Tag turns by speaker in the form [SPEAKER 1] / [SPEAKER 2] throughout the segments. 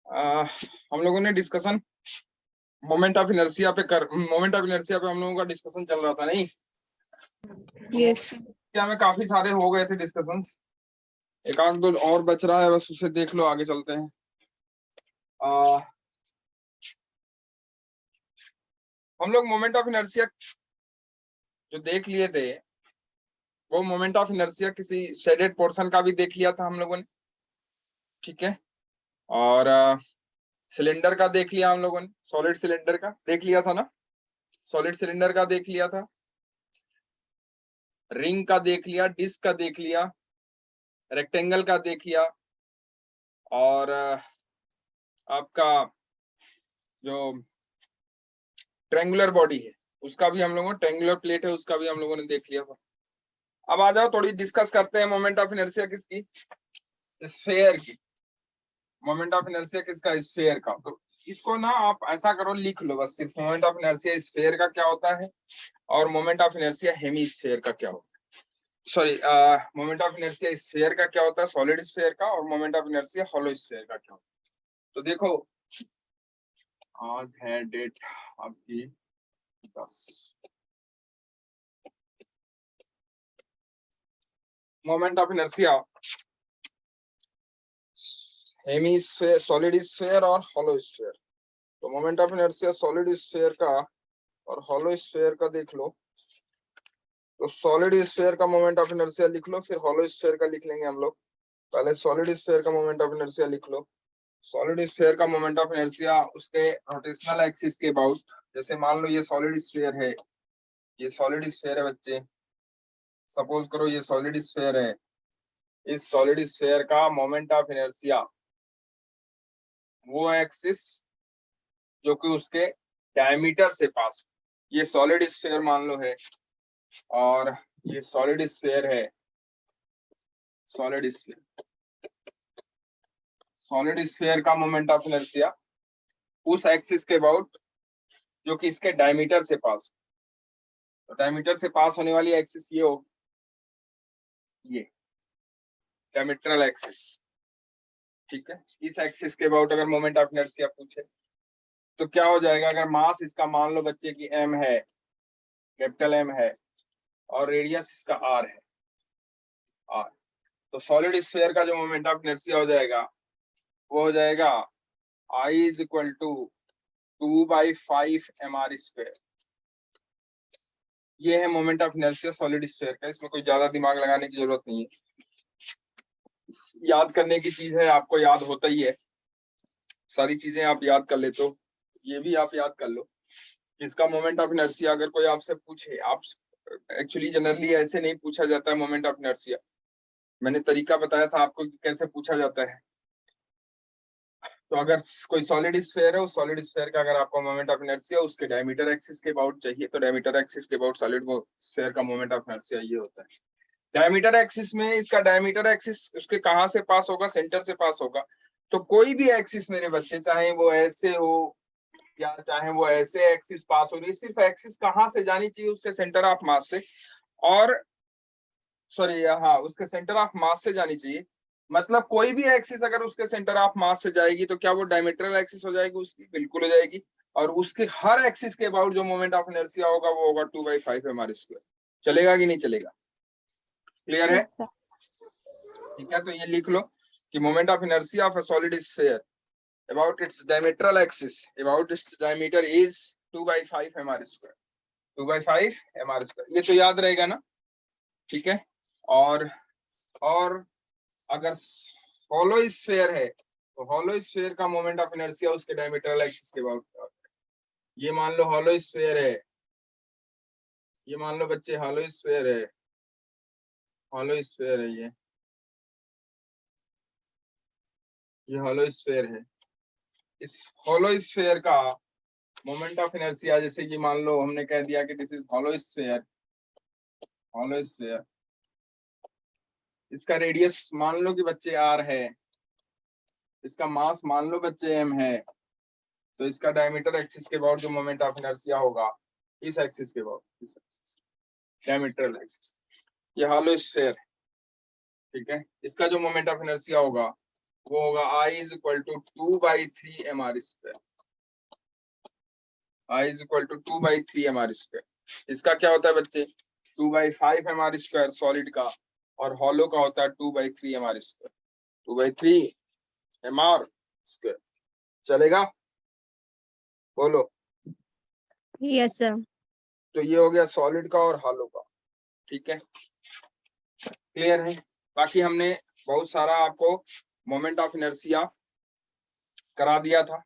[SPEAKER 1] हम लोगों ने डिस्कशन मोमेंट ऑफ इनर्शिया पे हम लोगों का डिस्कशन चल रहा था नहीं?
[SPEAKER 2] यस
[SPEAKER 1] क्या में काफी सारे हो गए थे डिस्कशंस, एक आध दो और बच रहा है, बस उसे देख लो, आगे चलते हैं। हम लोग मोमेंट ऑफ इनर्शिया जो देख लिए थे, वो मोमेंट ऑफ इनर्शिया किसी शेडेड पोर्शन का भी देख लिया था हम लोगों ने, ठीक है। और सिलेंडर का देख लिया हम लोगों ने, सॉलिड सिलेंडर का देख लिया था ना, सॉलिड सिलेंडर का देख लिया था, रिंग का देख लिया, डिस्क का देख लिया, रेक्टेंगल का देख लिया, और आपका जो ट्रायंगुलर बॉडी है उसका भी हम लोगों ने, ट्रायंगुलर प्लेट है उसका भी हम लोगों ने देख लिया था। अब आ जाओ थोड़ी डिस्कस करते हैं मोमेंट ऑफ इनर्शिया किसकी, स्फेयर की। मोमेंट ऑफ इनर्शिया किसका, स्फेयर का। तो इसको ना आप ऐसा करो, लिख लो बस, सिर्फ मोमेंट ऑफ इनर्शिया स्फेयर का क्या होता है और मोमेंट ऑफ इनर्शिया हेमीस्फेयर का क्या होता है। Sorry, moment of inertia sphere का क्या होता है, सॉलिड स्फेयर का, और moment of inertia hollow sphere का क्या होता है। तो देखो, आज है डेट आपकी 10। Moment of inertia hemisphere, solid sphere और हॉलो स्फेयर। तो moment of inertia solid sphere का और हॉलो स्फेयर का देख लो। तो सॉलिड स्फेयर का मोमेंट ऑफ इनर्शिया लिख लो, फिर हॉलो स्फेयर का लिख लेंगे हम लोग। पहले सॉलिड स्फेयर का मोमेंट ऑफ इनर्शिया लिख लो। सॉलिड स्फेयर का मोमेंट ऑफ इनर्शिया उसके रोटेशनल एक्सिस के अबाउट, जैसे मान लो ये सॉलिड स्फेयर है, ये सॉलिड स्फेयर है बच्चे, सपोज करो ये सॉलिड स्फेयर है, इस सॉलिड स्फेयर का मोमेंट ऑफ इनर्शिया वो एक्सिस जो कि उसके डायमीटर से पास, ये सॉलिड स्फेयर मान लो है, और ये सॉलिड स्फेयर है, सॉलिड स्फेयर का मोमेंट ऑफ इनर्शिया उस एक्सिस के अबाउट जो कि इसके डायमीटर से पास। तो डायमीटर से पास होने वाली एक्सिस ये हो, ये डायमीटरल एक्सिस, ठीक है। इस एक्सिस के अबाउट अगर मोमेंट ऑफ इनर्शिया पूछे तो क्या हो जाएगा, अगर मास इसका मान लो बच्चे की m है, कैपिटल M है, और रेडियस इसका r है, r, तो सॉलिड स्फेयर का जो मोमेंट ऑफ इनर्शिया हो जाएगा वो हो जाएगा I is equal to 2/5 mr²। ये है moment of inertia solid sphere का। इसमें कोई ज्यादा दिमाग लगाने की जरूरत नहीं है, याद करने की चीज है, आपको याद होता ही है, सारी चीजें आप याद कर लेते हो, ये भी आप याद कर लो। इसका मोमेंट ऑफ इनर्शिया अगर कोई आपसे पूछे, आप एक्चुअली जनरली ऐसे नहीं पूछा जाता है मोमेंट ऑफ इनर्शिया, मैंने तरीका बताया था आपको कि कैसे पूछा जाता है। तो अगर कोई सॉलिड स्फेयर है, उस सॉलिड स्फेयर का अगर आपको मोमेंट ऑफ इनर्शिया उसके डायमीटर एक्सिस के अबाउट चाहिए, तो डायमीटर एक्सिस के अबाउट सॉलिड स्फेयर का मोमेंट ऑफ इनर्शिया ये होता है। डायमीटर एक्सिस में इसका डायमीटर एक्सिस उसके कहाँ से पास होगा, सेंटर से पास होगा। तो कोई भी एक्सिस मेरे बच्चे, चाहे वो ऐसे हो या चाहे वो ऐसे एक्सिस पास हो रही, सिर्फ एक्सिस कहाँ से जानी चाहिए, उसके सेंटर ऑफ मास से, और सॉरी हाँ, उसके सेंटर ऑफ मास से जानी चाहिए। मतलब कोई भी एक्सिस अगर उसके सेंटर ऑफ मास से जाएगी तो क्या वो डायमीटरल एक्सिस हो जाएगी उसकी, बिल्कुल हो जाएगी। और उसके हर एक्सिस के अबाउट जो मोमेंट ऑफ इनर्शिया होगा वो होगा 2/5 mr²। चलेगा कि नहीं चलेगा, क्लियर है? ठीक है, तो ये लिख लो कि moment of inertia of a solid sphere about its diametral axis, about its diameter is 2/5 mr², 2/5 mr²। ये तो याद रहेगा ना, ठीक है। और अगर हॉलो स्फीयर है तो हॉलो स्फीयर का मोमेंट ऑफ इनर्शिया उसके डायमीटरल एक्सिस के अबाउट। ये मान लो हॉलो स्फीयर है, ये मान लो बच्चे हॉलो स्फीयर है, हॉलो स्फीयर है, ये हॉलो स्फीयर है। इस हॉलो स्फीयर का मोमेंट ऑफ इनर्शिया, जैसे कि मान लो हमने कह दिया कि this is hollow sphere, hollow sphere, इसका रेडियस मान लो कि बच्चे r है, इसका मास मान लो बच्चे m है, तो इसका डायमीटर एक्सिस के अबाउट जो मोमेंट ऑफ इनर्शिया होगा इस एक्सिस के अबाउट, इस एक्सिस, डायमीटरल एक्सिस, ये हॉलो स्फीयर, ठीक है। इसका जो मोमेंट ऑफ इनर्शिया होगा वो होगा I is equal to 2/3 mr square. I is equal to 2/3 mr square. इसका क्या होता है बच्चे, 2/5 mr स्क्वायर सॉलिड का, और हॉलो का होता है 2/3 mr स्क्वायर। 2/3 mr स्क्वायर चलेगा, बोलो।
[SPEAKER 2] Yes, sir.
[SPEAKER 1] तो ये हो गया सॉलिड का और हॉलो का, ठीक है, क्लियर है। बाकी हमने बहुत सारा आपको मोमेंट ऑफ इनर्शिया करा दिया था,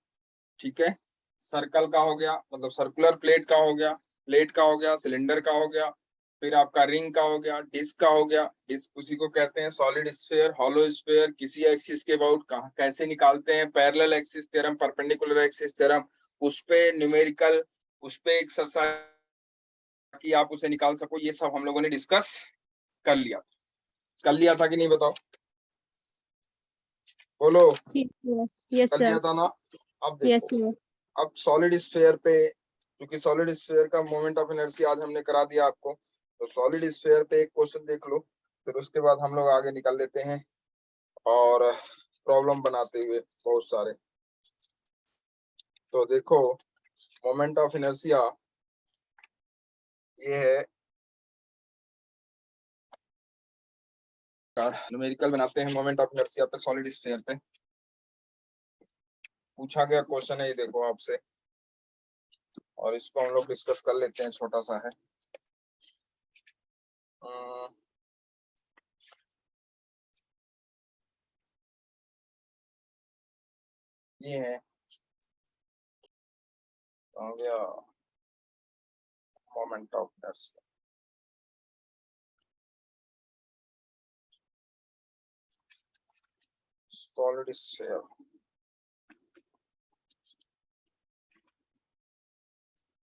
[SPEAKER 1] ठीक है। सर्कल का हो गया, मतलब सर्कुलर प्लेट का हो गया, प्लेट का हो गया, सिलेंडर का हो गया, फिर आपका रिंग का हो गया, डिस्क का हो गया। डिस्क उसी को कहते हैं सॉलिड स्फीयर, हॉलो स्फीयर। किसी एक्सिस के अबाउट कहाँ कैसे निकालते हैं, parallel axis theorem, perpendicular axis theorem, उस पे न्यूमेरिकल, उस पे एक्सरसाइज कि आप उसे निकाल सको, ये सब हम लोगों ने डिस्कस कर लिया था कि नहीं, बताओ, बोलो।
[SPEAKER 2] Yes,
[SPEAKER 1] कर लिया
[SPEAKER 2] sir.
[SPEAKER 1] था ना। अब
[SPEAKER 2] Yes,
[SPEAKER 1] देखो,
[SPEAKER 2] sir.
[SPEAKER 1] अब सॉलिड स्फीयर पे, क्योंकि सॉलिड स्फीयर का मोमेंट ऑफ इनर्शिया आज हमने करा दिया आपको, तो सॉलिड स्फीयर पे एक क्वेश्चन देख लो, फिर उसके बाद हम लोग आगे निकल लेते हैं और प्रॉब्लम बनाते हुए बहुत सारे। तो देखो, मोमेंट ऑफ इनर्शिया ये है, न्यूमेरिकल बनाते हैं मोमेंट ऑफ इनर्शिया पे सॉलिड स्फीयर पे। पूछा गया क्वेश्चन है ये, देखो आपसे, और इसको हम लोग डिस्कस कर लेते हैं, छोटा सा है। ये है, हो गया moment of inertia. Solid sphere,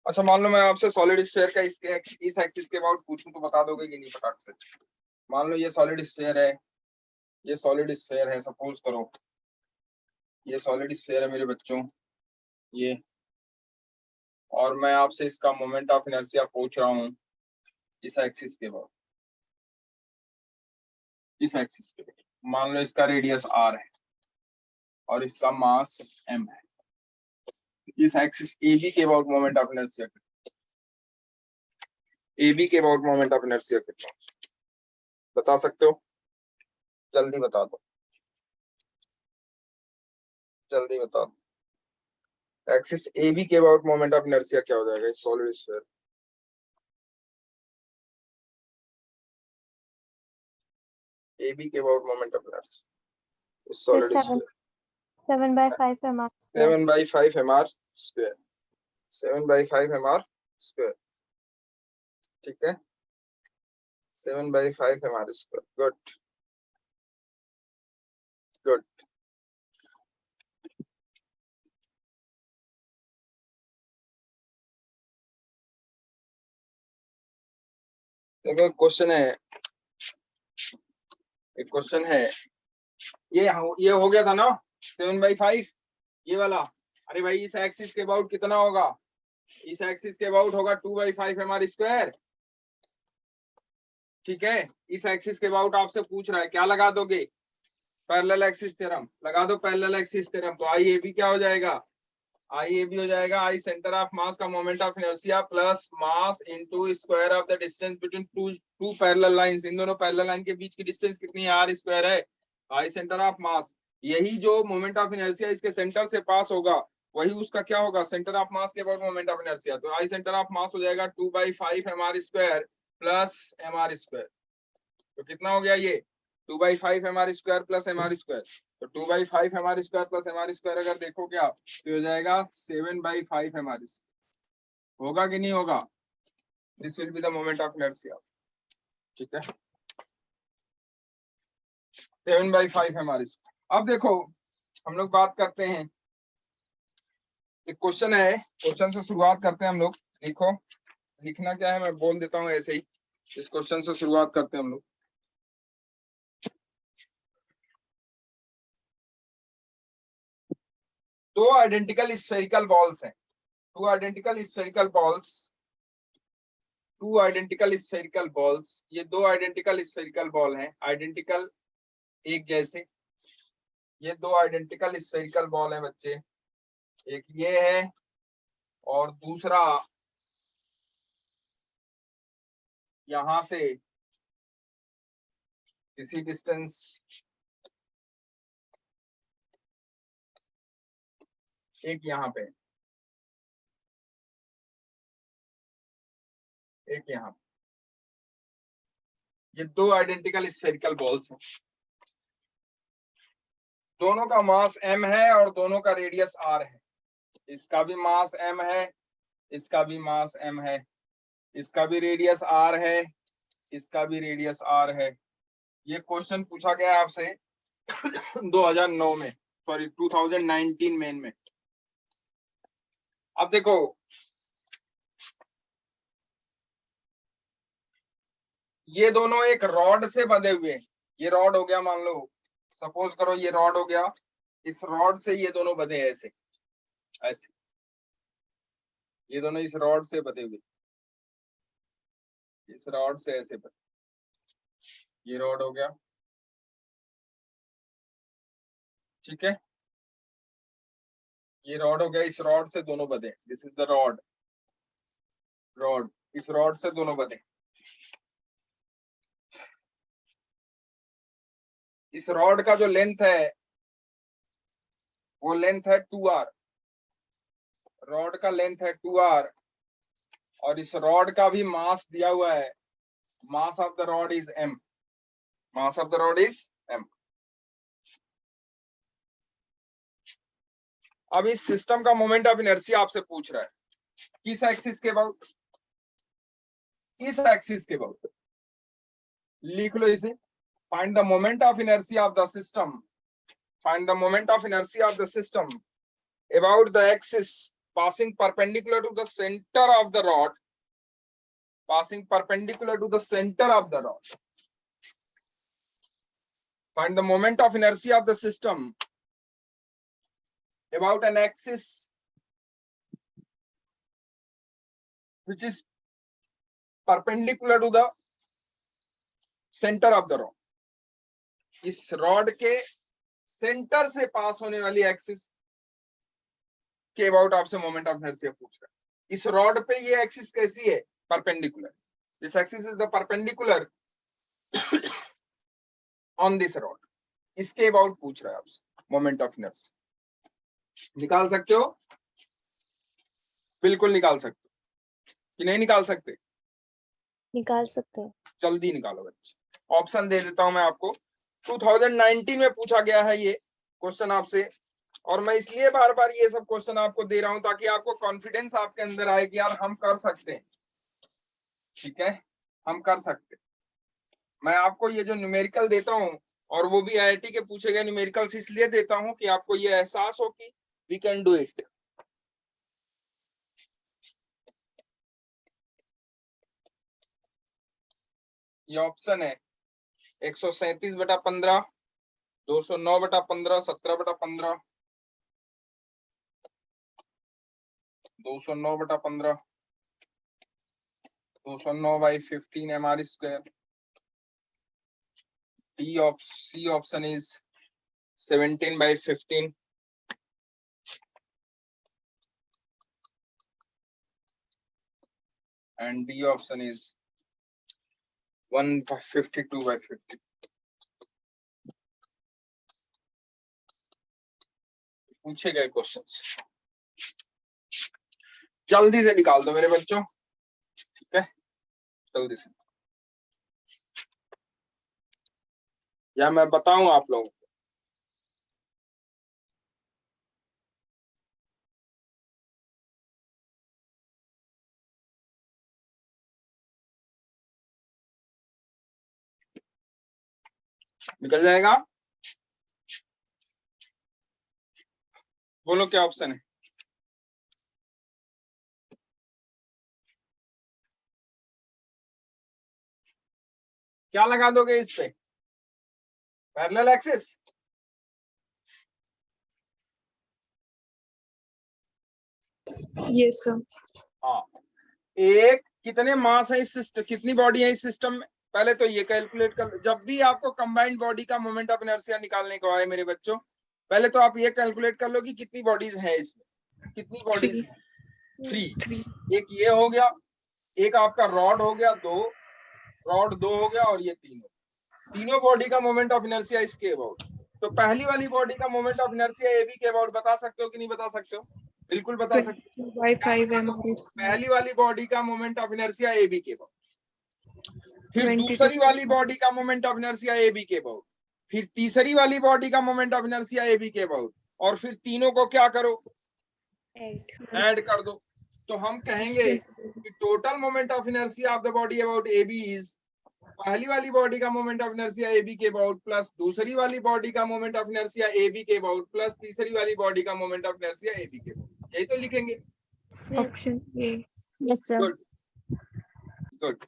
[SPEAKER 1] अच्छा मान लो मैं आपसे सॉलिड स्फीयर का इसके इस एक्सिस के अबाउट पूछूं तो बता दोगे कि नहीं फटाक से। मान लो ये सॉलिड स्फीयर है, ये सॉलिड स्फीयर है, सपोज करो ये सॉलिड स्फीयर है मेरे बच्चों, ये, और मैं आपसे इसका मोमेंट ऑफ इनर्शिया पूछ रहा हूँ इस एक्सिस के अबाउट, इस एक्सिस के अबाउट। मान लो इसका रेडियस r है और इसका मास m है, इस एक्सिस AB के about moment of inertia, AB के अबाउट मोमेंट ऑफ इनर्शिया कितना, बता सकते हो? जल्दी बता दो, जल्दी बता दो। एक्सिस AB के अबाउट मोमेंट ऑफ इनर्शिया क्या हो जाएगा इस सॉलिड स्फीयर? AB के अबाउट मोमेंट ऑफ इनर्शिया इस solid sphere,
[SPEAKER 2] 7/5 mr square.
[SPEAKER 1] 7/5 mr square, 7/5 mr square, ठीक है, 7/5 mr स्क्वायर। Good good. देखो क्वेश्चन है, एक क्वेश्चन है, ये हो गया था ना 7/5, ये वाला। अरे भाई इस एक्सिस के अबाउट कितना होगा, इस एक्सिस के अबाउट होगा 2/5 mr स्क्वायर, ठीक है। इस एक्सिस के अबाउट आपसे पूछ रहा है, क्या लगा दोगे, पैरेलल एक्सिस थ्योरम लगा दो, पैरेलल एक्सिस थ्योरम। तो आई ए बी क्या हो जाएगा, आई ए बी हो जाएगा आई सेंटर ऑफ मास का moment of inertia plus mass into square of the distance between two parallel lines. इन दोनों पैरेलल लाइन के बीच की डिस्टेंस कितनी है, आर स्क्वायर है। आई सेंटर ऑफ मास, यही जो मोमेंट ऑफ इनर्शिया इसके सेंटर से पास होगा वही उसका क्या होगा, सेंटर ऑफ मास के अबाउट मोमेंट ऑफ इनर्शिया। तो आई सेंटर ऑफ मास हो जाएगा 2/5 mr square plus mr square. तो कितना हो गया ये, 2/5 mr square plus mr square. तो 2/5 mr square plus mr square अगर देखोगे आप तो हो जाएगा 7/5 mr स्क्वायर। होगा कि नहीं होगा, this will be the moment of inertia, ठीक है, 7/5 mr स्क्वायर। अब देखो हम लोग बात करते हैं, एक क्वेश्चन है, क्वेश्चन से शुरुआत करते हैं हम लोग। लिखो, लिखना क्या है मैं बोल देता हूँ ऐसे ही, इस क्वेश्चन से शुरुआत करते हैं हम लोग। दो आइडेंटिकल स्फेरिकल बॉल्स हैं, two identical spherical balls, two identical spherical balls, ये दो आइडेंटिकल स्फेरिकल बॉल हैं, आइडेंटिकल एक जैसे, ये दो आइडेंटिकल स्फेरिकल बॉल है बच्चे, एक ये है और दूसरा यहां से किसी डिस्टेंस एक यहां पे, एक यहां, ये दो आइडेंटिकल स्फेरिकल बॉल्स हैं, दोनों का मास m है और दोनों का रेडियस r है। इसका भी मास m है, इसका भी मास m है, इसका भी रेडियस r है, इसका भी रेडियस r है। ये क्वेश्चन पूछा गया आपसे 2009 में, सॉरी 2019 मेन में। अब देखो ये दोनों एक रॉड से बंधे हुए हैं, ये रॉड हो गया, मान लो सपोज करो ये रॉड हो गया, इस रॉड से ये दोनों बंधे हैं ऐसे ऐसे, ये दोनों इस रॉड से बंधे हुए, इस रॉड से ऐसे बंधे, ये रॉड हो गया, ठीक है, ये रॉड हो गया, इस रॉड से दोनों बंधे, this is the rod, rod इस रॉड से दोनों बंधे। इस रॉड का जो लेंथ है वो लेंथ है 2r, रॉड का लेंथ है 2r और इस रॉड का भी मास दिया हुआ है, mass of the rod is m, mass of the rod is m। अब इस सिस्टम का मोमेंट ऑफ इनर्शिया आपसे पूछ रहा है, किस एक्सिस के अबाउट, इस एक्सिस के अबाउट, लिख लो इसे, find the moment of inertia of the system, find the moment of inertia of the system about the axis passing perpendicular to the center of the rod, passing perpendicular to the center of the rod. Find the moment of inertia of the system about an axis which is perpendicular to the center of the rod. इस rod के centre से पास होने वाली axis के about आपसे moment of inertia पूछ रहा है। इस रॉड पे ये एक्सिस कैसी है, perpendicular, this axis is the perpendicular on this rod, इसके अबाउट पूछ रहा है आपसे मोमेंट ऑफ इनर्शिया। निकाल सकते हो, बिल्कुल निकाल सकते हो कि नहीं निकाल सकते,
[SPEAKER 2] निकाल सकते हैं।
[SPEAKER 1] जल्दी निकालो बच्चे, ऑप्शन दे देता हूं मैं आपको। 2019 में पूछा गया है ये क्वेश्चन आपसे, और मैं इसलिए बार बार ये सब क्वेश्चन आपको दे रहा हूं ताकि आपको कॉन्फिडेंस आपके अंदर आए कि यार हम कर सकते हैं, ठीक है, हम कर सकते हैं। मैं आपको ये जो न्यूमेरिकल देता हूं, और वो भी आईआईटी के पूछे गए न्यूमेरिकल्स इसलिए देता हूं कि आपको ये एहसास हो कि वी कैन डू इट। ये ऑप्शन है 137/15, 209/15, 17/15, 209/15, 209/15 mr square। C option is 17/15, and D option is 152/50। पूछे गए क्वेश्चंस जल्दी से निकाल दो मेरे बच्चों, ठीक है, जल्दी से, या मैं बताऊं आप लोगों को। निकल जाएगा, बोलो क्या ऑप्शन है। क्या लगा दोगे इस पे, पैरेलल एक्सिस,
[SPEAKER 2] यस सर।
[SPEAKER 1] हाँ, एक कितने मास है इस सिस्टम, कितनी बॉडी है इस सिस्टम में, पहले तो ये कैलकुलेट कर। जब भी आपको कंबाइंड बॉडी का मोमेंट ऑफ इनर्शिया निकालने को आए मेरे बच्चों, पहले तो आप ये कैलकुलेट कर लो कि कितनी बॉडीज हैं इसमें, कितनी बॉडीज हैं, 3। एक ये हो गया, एक आपका रॉड हो गया 2, रॉड 2 हो गया, और ये तीनों बॉडी का मोमेंट ऑफ इनर्शिया इसके अबाउट। तो पहली वाली बॉडी का moment of inertia A B के अबाउट बता सकते हो कि नहीं बता सकते हो? बिल्कुल बता सकते हो।
[SPEAKER 3] 22/5
[SPEAKER 1] पहली वाली बॉडी का moment of inertia A B के अबाउट, फिर दूसरी वाली बॉडी का moment of inertia A B के अबाउट, फिर तीसरी वाली बॉडी का moment of inertia A B के अबाउट, और फिर तीनों को क्या करो, ऐड कर दो। तो हम कहेंगे कि total moment of inertia of the body about A B is पहली वाली बॉडी का moment of inertia A B के अबाउट प्लस दूसरी वाली बॉडी का moment of inertia A B के अबाउट प्लस तीसरी वाली बॉडी का moment of inertia A B के अबाउट। यही तो लिखेंगे।
[SPEAKER 3] Option A.
[SPEAKER 2] Yes sir.
[SPEAKER 1] Good good.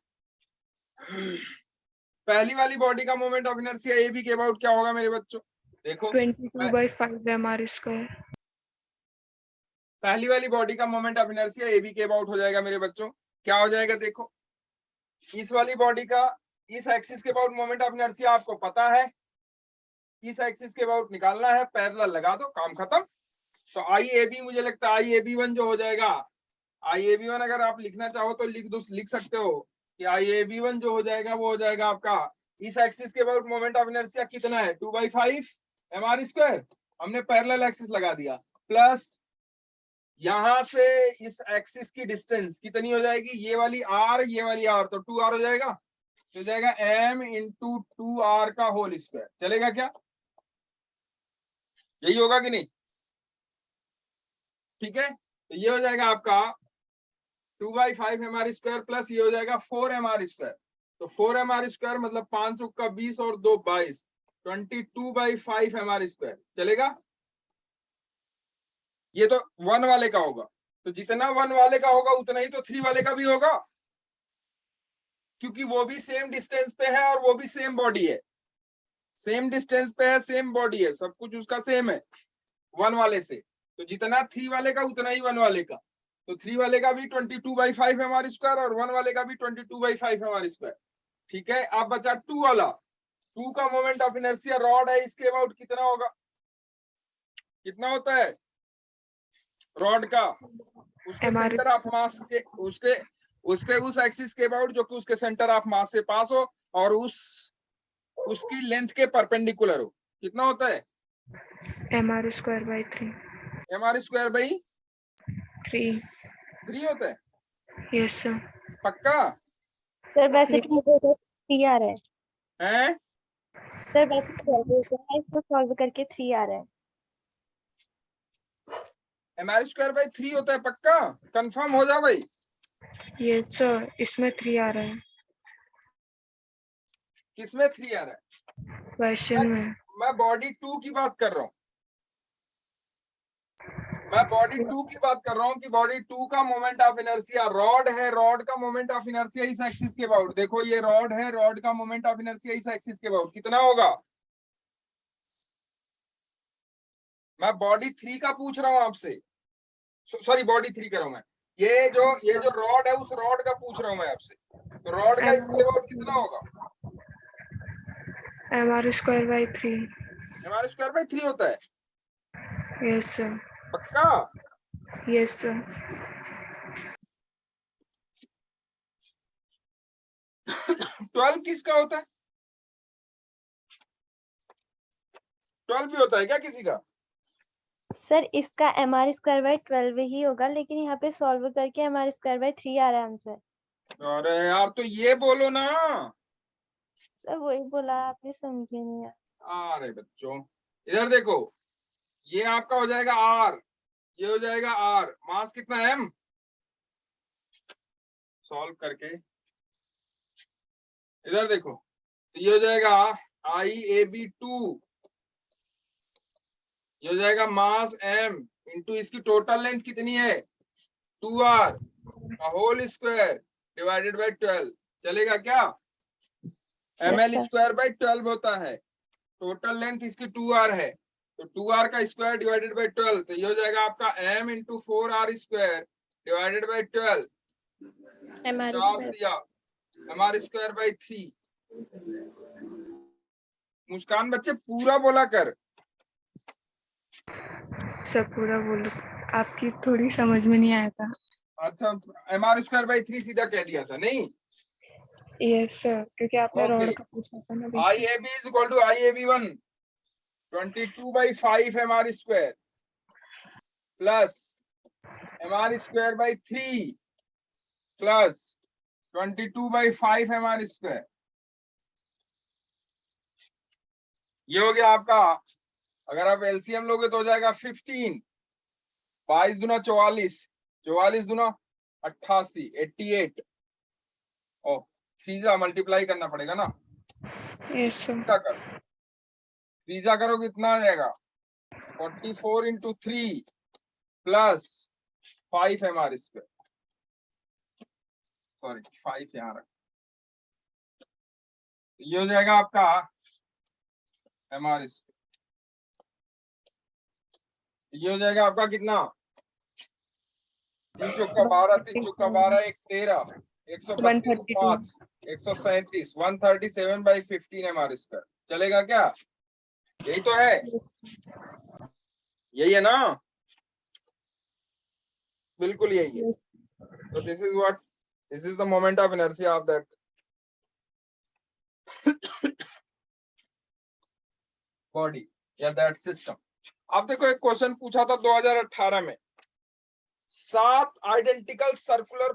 [SPEAKER 1] पहली वाली बॉडी का moment of inertia A B के अबाउट क्या होगा मेरे बच्चों? देखो
[SPEAKER 3] 22/5 mr²।
[SPEAKER 1] पहली वाली बॉडी का moment of inertia A B के अबाउट हो जाएगा मेरे बच्चों, क्या हो जाएगा? देखो इस वाली बॉडी का इस एक्सिस के अबाउट मोमेंट ऑफ इनर्शिया आपको पता है, इस एक्सिस के अबाउट निकालना है, पैरेलल लगा दो, काम खत्म। तो आई ए बी, मुझे लगता है आई ए बी 1 जो हो जाएगा, आई ए बी 1 अगर आप लिखना चाहो तो लिख सकते हो कि आई ए बी 1 जो हो जाएगा वो हो जाएगा आपका इस एक्सिस के अबाउट मोमेंट ऑफ इनर्शिया कितना है, 2/5 mr²। हमने पैरेलल एक्सिस लगा दिया, प्लस यहां से इस एक्सिस की डिस्टेंस कितनी हो जाएगी, ये वाली r, ये वाली r, तो 2r हो जाएगा। तो जाएगा m इंटू 2r का होल स्क्वायर। चलेगा क्या? यही होगा कि नहीं? ठीक है, तो ये हो जाएगा आपका 2/5 mr² प्लस ये हो जाएगा 4 mr²। तो 4 mr² मतलब 5 चौका 20 और 2 22, 22/5 mr²। चलेगा? ये तो 1 वाले का होगा, तो जितना 1 वाले का होगा उतना ही तो 3 वाले का भी होगा, क्योंकि वो भी सेम डिस्टेंस पे है और वो भी सेम बॉडी है, सेम डिस्टेंस पे है, सेम बॉडी है, सब कुछ उसका सेम है 1 वाले से। तो जितना 3 वाले का उतना ही 1 वाले का। तो 3 वाले का भी 22/5 mr² और 1 वाले का भी 22/5 mr²। ठीक है, अब बचा 2 वाला। 2 का मोमेंट ऑफ इनर्शिया रॉड है, इसके अबाउट कितना होगा? कितना होता है रॉड का? उसके सेंटर ऑफ मास के उसके उस एक्सिस के अबाउट जो कि उसके सेंटर ऑफ मास से पास हो और उसकी लेंथ के परपेंडिकुलर हो। कितना होता है?
[SPEAKER 3] mr²/3।
[SPEAKER 1] mr²/3 होता है।
[SPEAKER 3] Yes sir.
[SPEAKER 1] पक्का?
[SPEAKER 2] सर वैसे तो मुझे उधर 3 आ रहा है।
[SPEAKER 1] हैं?
[SPEAKER 2] सर वैसे तो इसको सॉल्व करके 3 आ रहा है।
[SPEAKER 1] mr²/3 होता है। पक्का? कंफर्म हो जा भाई।
[SPEAKER 3] यस सर, इसमें 3 आ रहा है।
[SPEAKER 1] किसमें 3 आ रहा है?
[SPEAKER 3] क्वेश्चन में।
[SPEAKER 1] मैं बॉडी 2 की बात कर रहा हूँ, मैं बॉडी 2 की बात कर रहा हूँ कि बॉडी 2 का मोमेंट ऑफ इनर्शिया रॉड है, रॉड का मोमेंट ऑफ इनर्शिया इस एक्सिस के अबाउट। देखो ये रॉड है, रॉड का मोमेंट ऑफ इनर्शिया इस एक्सिस के अबाउट कितना होगा? मैं बॉडी 3 का पूछ रहा हूँ आपसे, सॉरी बॉडी 3 कर रहा हूँ मैं। ये जो रॉड है उस रॉड का पूछ रहा हूँ मैं आपसे। तो रॉड का इसके अबाउट कितना होगा?
[SPEAKER 3] mr²/3।
[SPEAKER 1] mr²/3 होता है।
[SPEAKER 3] Yes sir.
[SPEAKER 1] पक्का?
[SPEAKER 3] Yes sir.
[SPEAKER 1] 12 किसका होता है? 12 भी होता है क्या किसी का?
[SPEAKER 2] सर इसका mr²/12 ही होगा, लेकिन यहाँ पे सॉल्व करके mr²/3 आ रहा है आंसर।
[SPEAKER 1] अरे यार तो ये बोलो ना।
[SPEAKER 2] सर वही बोला, आपने समझे नहीं यार।
[SPEAKER 1] अरे बच्चों इधर देखो, ये आपका हो जाएगा r, ये हो जाएगा r, मास कितना है m? सॉल्व करके इधर देखो, तो ये हो जाएगा IAB2, ये हो जाएगा मास m इंटू इसकी टोटल लेंथ कितनी है 2r का होल स्क्वायर डिवाइडेड बाय 12। चलेगा क्या? ml²/12 होता है, टोटल लेंथ इसकी 2r है, तो 2r का स्क्वायर डिवाइडेड बाय 12, तो ये हो जाएगा आपका m into 4r² divided by 12। mr²/3। मुस्कान बच्चे पूरा बोला कर।
[SPEAKER 3] सब पूरा बोलो, आपकी थोड़ी समझ में नहीं आया था।
[SPEAKER 1] अच्छा, mr²/3 सीधा कह दिया था नहीं?
[SPEAKER 3] यस सर, क्योंकि आपने
[SPEAKER 1] Okay.
[SPEAKER 3] रॉड का पूछा था ना बीच में।
[SPEAKER 1] IAB is equal to IAB1 22/5 mr² plus mr²/3 plus 22/5 mr²। ये हो गया आपका। अगर आप एलसीएम लोगे तो हो जाएगा 15, 22 दूना 44, 44 दूना 88, 88। ओ, 3 से मल्टीप्लाई करना पड़ेगा ना।
[SPEAKER 3] Yes sir.
[SPEAKER 1] क्या कर 3 से करो कितना आ जाएगा? 44 into 3 plus 5 mr²। सॉरी 5 यहाँ रख। ये हो जाएगा आपका mr²। ये हो जाएगा आपका कितना? 3 चौका 12, 3 चौका 12, 1 13, 132 5, 137, 137/15 mr²। चलेगा क्या? यही तो है, यही है ना? बिल्कुल यही है। तो this is the moment of inertia of that body या दैट सिस्टम। आप देखो, एक क्वेश्चन पूछा था 2018 में, 7 identical circular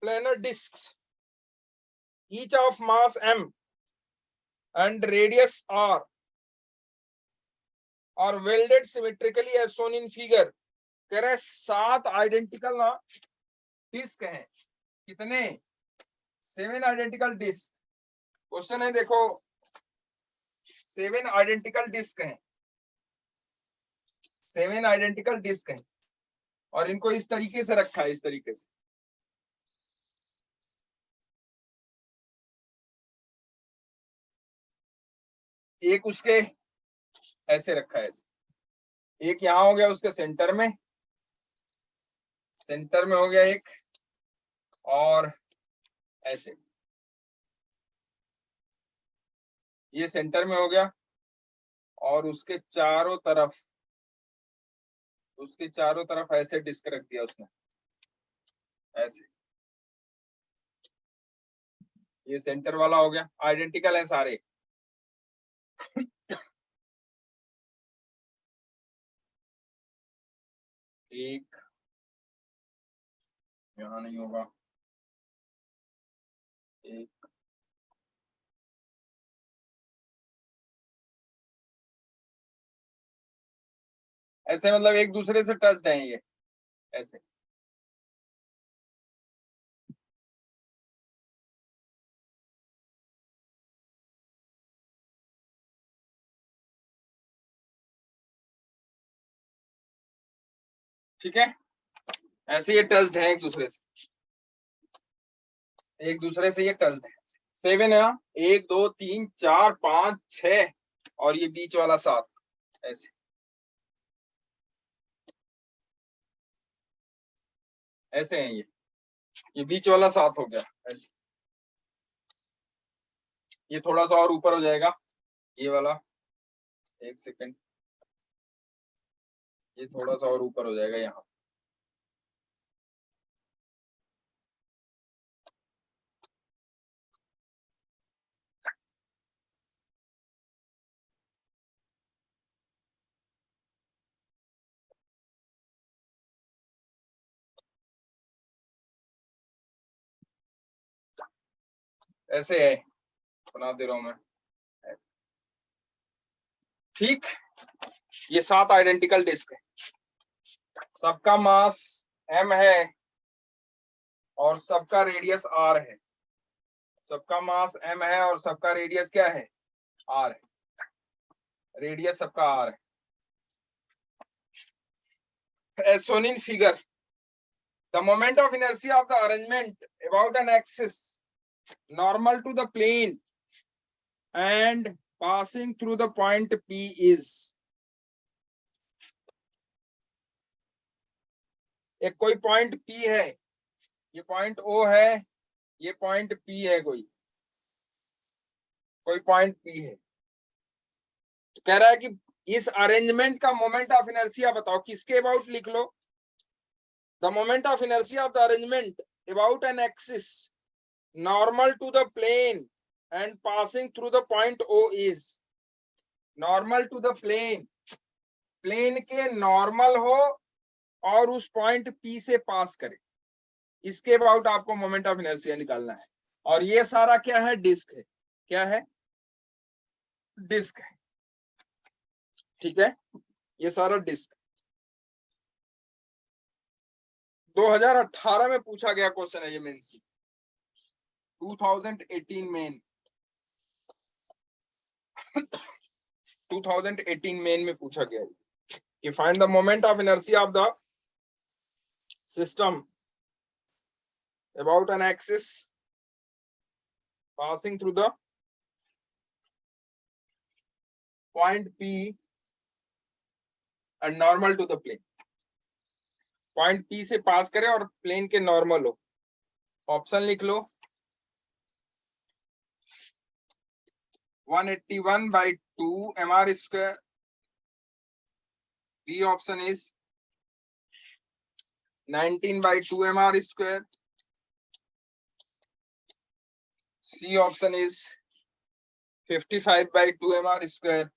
[SPEAKER 1] planar discs each of mass m and radius r are welded symmetrically as shown in figure। कह रहे 7 आइडेंटिकल ना डिस्क हैं। कितने? 7 आइडेंटिकल डिस्क। क्वेश्चन है देखो, 7 आइडेंटिकल डिस्क हैं, 7 आइडेंटिकल डिस्क हैं और इनको इस तरीके से रखा है, इस तरीके से। एक उसके ऐसे रखा है, एक यहां हो गया उसके सेंटर में, सेंटर में हो गया एक, और ऐसे ये सेंटर में हो गया, और उसके चारों तरफ, उसके चारों तरफ ऐसे डिस्क रख दिया उसने, ऐसे। ये सेंटर वाला हो गया, आइडेंटिकल है सारे। एक यहाँ नहीं होगा, एक ऐसे, मतलब एक दूसरे से टच्ड है ये, ऐसे। ठीक है, ऐसे ये टच्ड है एक दूसरे से, एक दूसरे से ये टच्ड है। 7 है, 1 2 3 4 5 6 और ये बीच वाला 7, ऐसे। ऐसे है ये बीच वाला 7 हो गया ऐसे। ये थोड़ा सा और ऊपर हो जाएगा, ये वाला, एक सेकंड, ये थोड़ा सा और ऊपर हो जाएगा यहाँ। ऐसे है, बना दे रहा हूं मैं, ठीक। ये 7 आइडेंटिकल डिस्क है, सबका मास m है और सबका रेडियस r है। सबका मास m है और सबका रेडियस क्या है? r है। रेडियस सबका r है। As shown in figure, the moment of inertia of the arrangement about an axis normal to the plane and passing through the point P is। एक कोई पॉइंट P है, ये point O है, ये point P है, कोई point P है। तो कह रहा है कि इस अरेंजमेंट का मोमेंट ऑफ इनर्शिया बताओ, किसके अबाउट लिख लो। The moment of inertia of the arrangement about an axis normal to the plane and passing through the point O is, normal to the plane, plane के normal हो और उस point P से पास करे, इसके अबाउट आपको मोमेंट ऑफ इनर्शिया निकालना है। और ये सारा क्या है, डिस्क है। क्या है, डिस्क है। ठीक है, ये सारा डिस्क 2018 में पूछा गया क्वेश्चन है ये, मेंस 2018 मेन 2018 मेन में पूछा गया कि find the moment of inertia of the system about an axis passing through the point P and normal to the plane, point P से पास करे और प्लेन के नॉर्मल हो। ऑप्शन लिख लो, 181/2 mr square, B option is 19/2 mr square, C option is 55/2 mr square,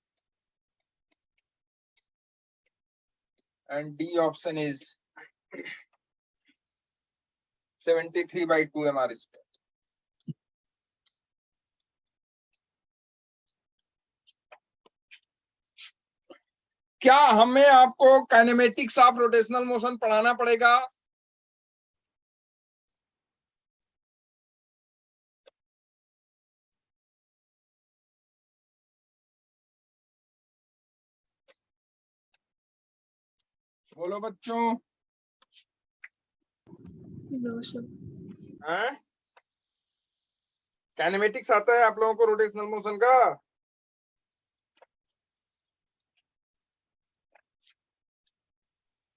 [SPEAKER 1] and D option is 73/2 mr square. क्या हमें आपको kinematics of rotational motion पढ़ाना पड़ेगा? बोलो बच्चों।
[SPEAKER 3] No sir.
[SPEAKER 1] हैं? काइनेमेटिक्स आता है आप लोगों को रोटेशनल मोशन का?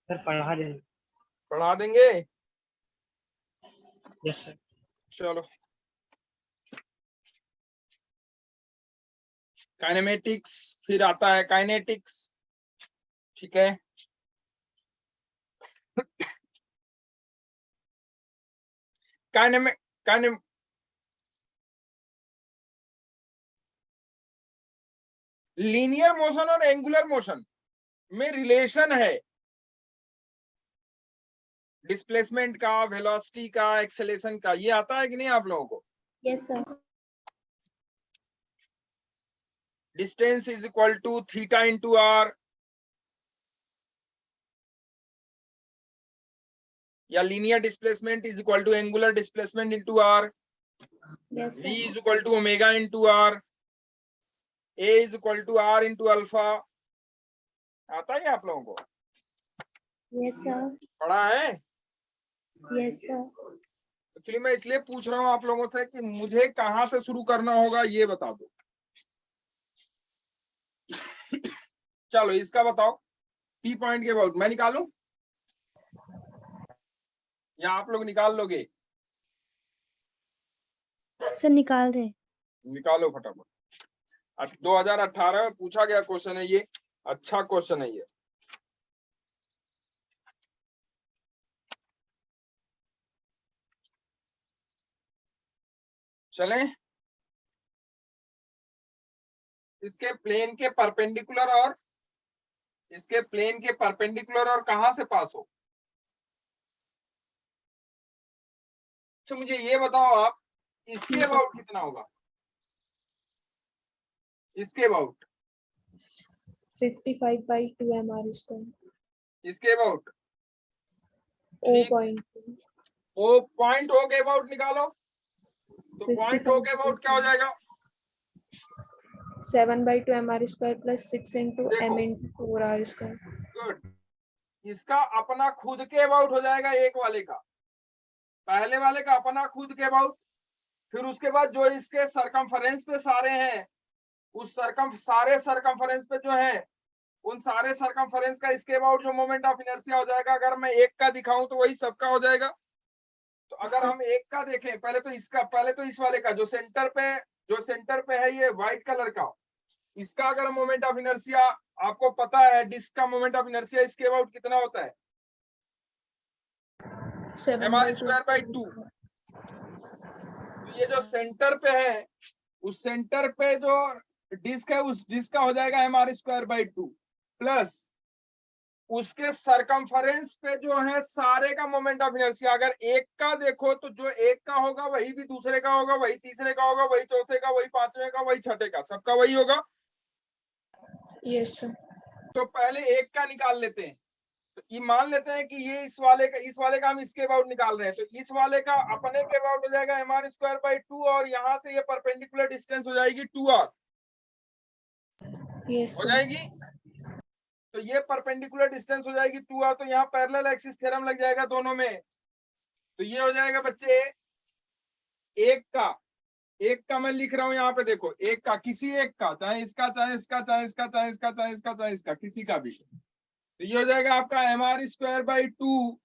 [SPEAKER 4] सर पढ़ा देंगे।
[SPEAKER 1] पढ़ा देंगे?
[SPEAKER 4] Yes sir.
[SPEAKER 1] चलो, काइनेमेटिक्स, फिर आता है काइनेटिक्स। ठीक है, लीनियर मोशन और एंगुलर मोशन में रिलेशन है डिस्प्लेसमेंट का, वेलोसिटी का, एक्सेलेरेशन का। ये आता है कि नहीं आप लोगों को?
[SPEAKER 2] Yes sir.
[SPEAKER 1] Distance is equal to theta into R, या linear displacement is equal to angular displacement into R,
[SPEAKER 2] yes
[SPEAKER 1] v is equal to omega into R, a is equal to R into alpha. आता है आप लोगों को?
[SPEAKER 2] Yes sir.
[SPEAKER 1] पढ़ा है?
[SPEAKER 2] Yes sir.
[SPEAKER 1] Actually मैं इसलिए पूछ रहा हूँ आप लोगों से कि मुझे कहाँ से शुरू करना होगा ये बता दो। चलो इसका बताओ, पी पॉइंट के अबाउट मैं निकालूं या आप लोग निकाल लोगे?
[SPEAKER 2] सर निकाल रहे।
[SPEAKER 1] निकालो फटाफट। 2018 में पूछा गया क्वेश्चन है ये, अच्छा क्वेश्चन है ये। चलें, इसके प्लेन के परपेंडिकुलर और इसके प्लेन के परपेंडिकुलर और कहां से पास हो। तो मुझे ये बताओ आप, इसके अबाउट कितना होगा? इसके अबाउट
[SPEAKER 3] 55/2 mr square।
[SPEAKER 1] इसके about
[SPEAKER 3] O point।
[SPEAKER 1] O point O के अबाउट निकालो, तो पॉइंट ओ के अबाउट क्या हो जाएगा?
[SPEAKER 3] 7/2 mr square plus 6 into m
[SPEAKER 1] देखो।
[SPEAKER 3] into 4r square।
[SPEAKER 1] गुड, इसका अपना खुद के अबाउट हो जाएगा एक वाले का, पहले वाले का अपना खुद के अबाउट, फिर उसके बाद जो इसके सरकमफरेंस पे सारे हैं, उस सारे सरकमफरेंस पे जो है उन सारे सरकमफरेंस का इसके अबाउट जो मोमेंट ऑफ इनर्शिया हो जाएगा। अगर मैं एक का दिखाऊं तो वही सबका हो जाएगा। तो अगर हम एक का देखें, पहले तो इस वाले का जो सेंटर पे है ये व्हाइट कलर का, इसका अगर मोमेंट ऑफ इनर्शिया आपको पता है, डिस्क का मोमेंट ऑफ इनर्शिया इसके अबाउट कितना होता है, mr स्क्वायर बाई 2। तो ये जो सेंटर पे है, उस सेंटर पे जो डिस्क है, उस डिस्क का हो जाएगा mr स्क्वायर बाई 2 प्लस उसके सरकमफरेंस पे जो है सारे का मोमेंट ऑफ इनर्शिया। अगर एक का देखो तो जो एक का होगा वही भी दूसरे का होगा, वही तीसरे का होगा, वही चौथे का, वही पांचवें का, वही छठे का, सबका वही होगा।
[SPEAKER 3] Yes sir.
[SPEAKER 1] तो पहले एक का निकाल लेते हैं। तो ये मान लेते हैं कि ये इस वाले का हम इसके अबाउट निकाल रहे हैं, तो इस वाले का अपने के अबाउट हो जाएगा mr स्क्वायर बाई 2 और यहाँ से ये परपेंडिकुलर डिस्टेंस हो जाएगी 2r
[SPEAKER 3] यस
[SPEAKER 1] हो
[SPEAKER 3] सर।
[SPEAKER 1] जाएगी। तो ये परपेंडिकुलर डिस्टेंस हो जाएगी 2r, तो यहाँ पैरेलल एक्सिस थ्योरम लग जाएगा दोनों में। तो ये हो जाएगा बच्चे एक का मैं लिख रहा हूं यहाँ पे देखो, एक का, किसी एक का, चाहे इसका, चाहे इसका, चाहे इसका, चाहे इसका, चाहे इसका, चाहे इसका, किसी का भी। तो ये हो जाएगा आपका mr square by 2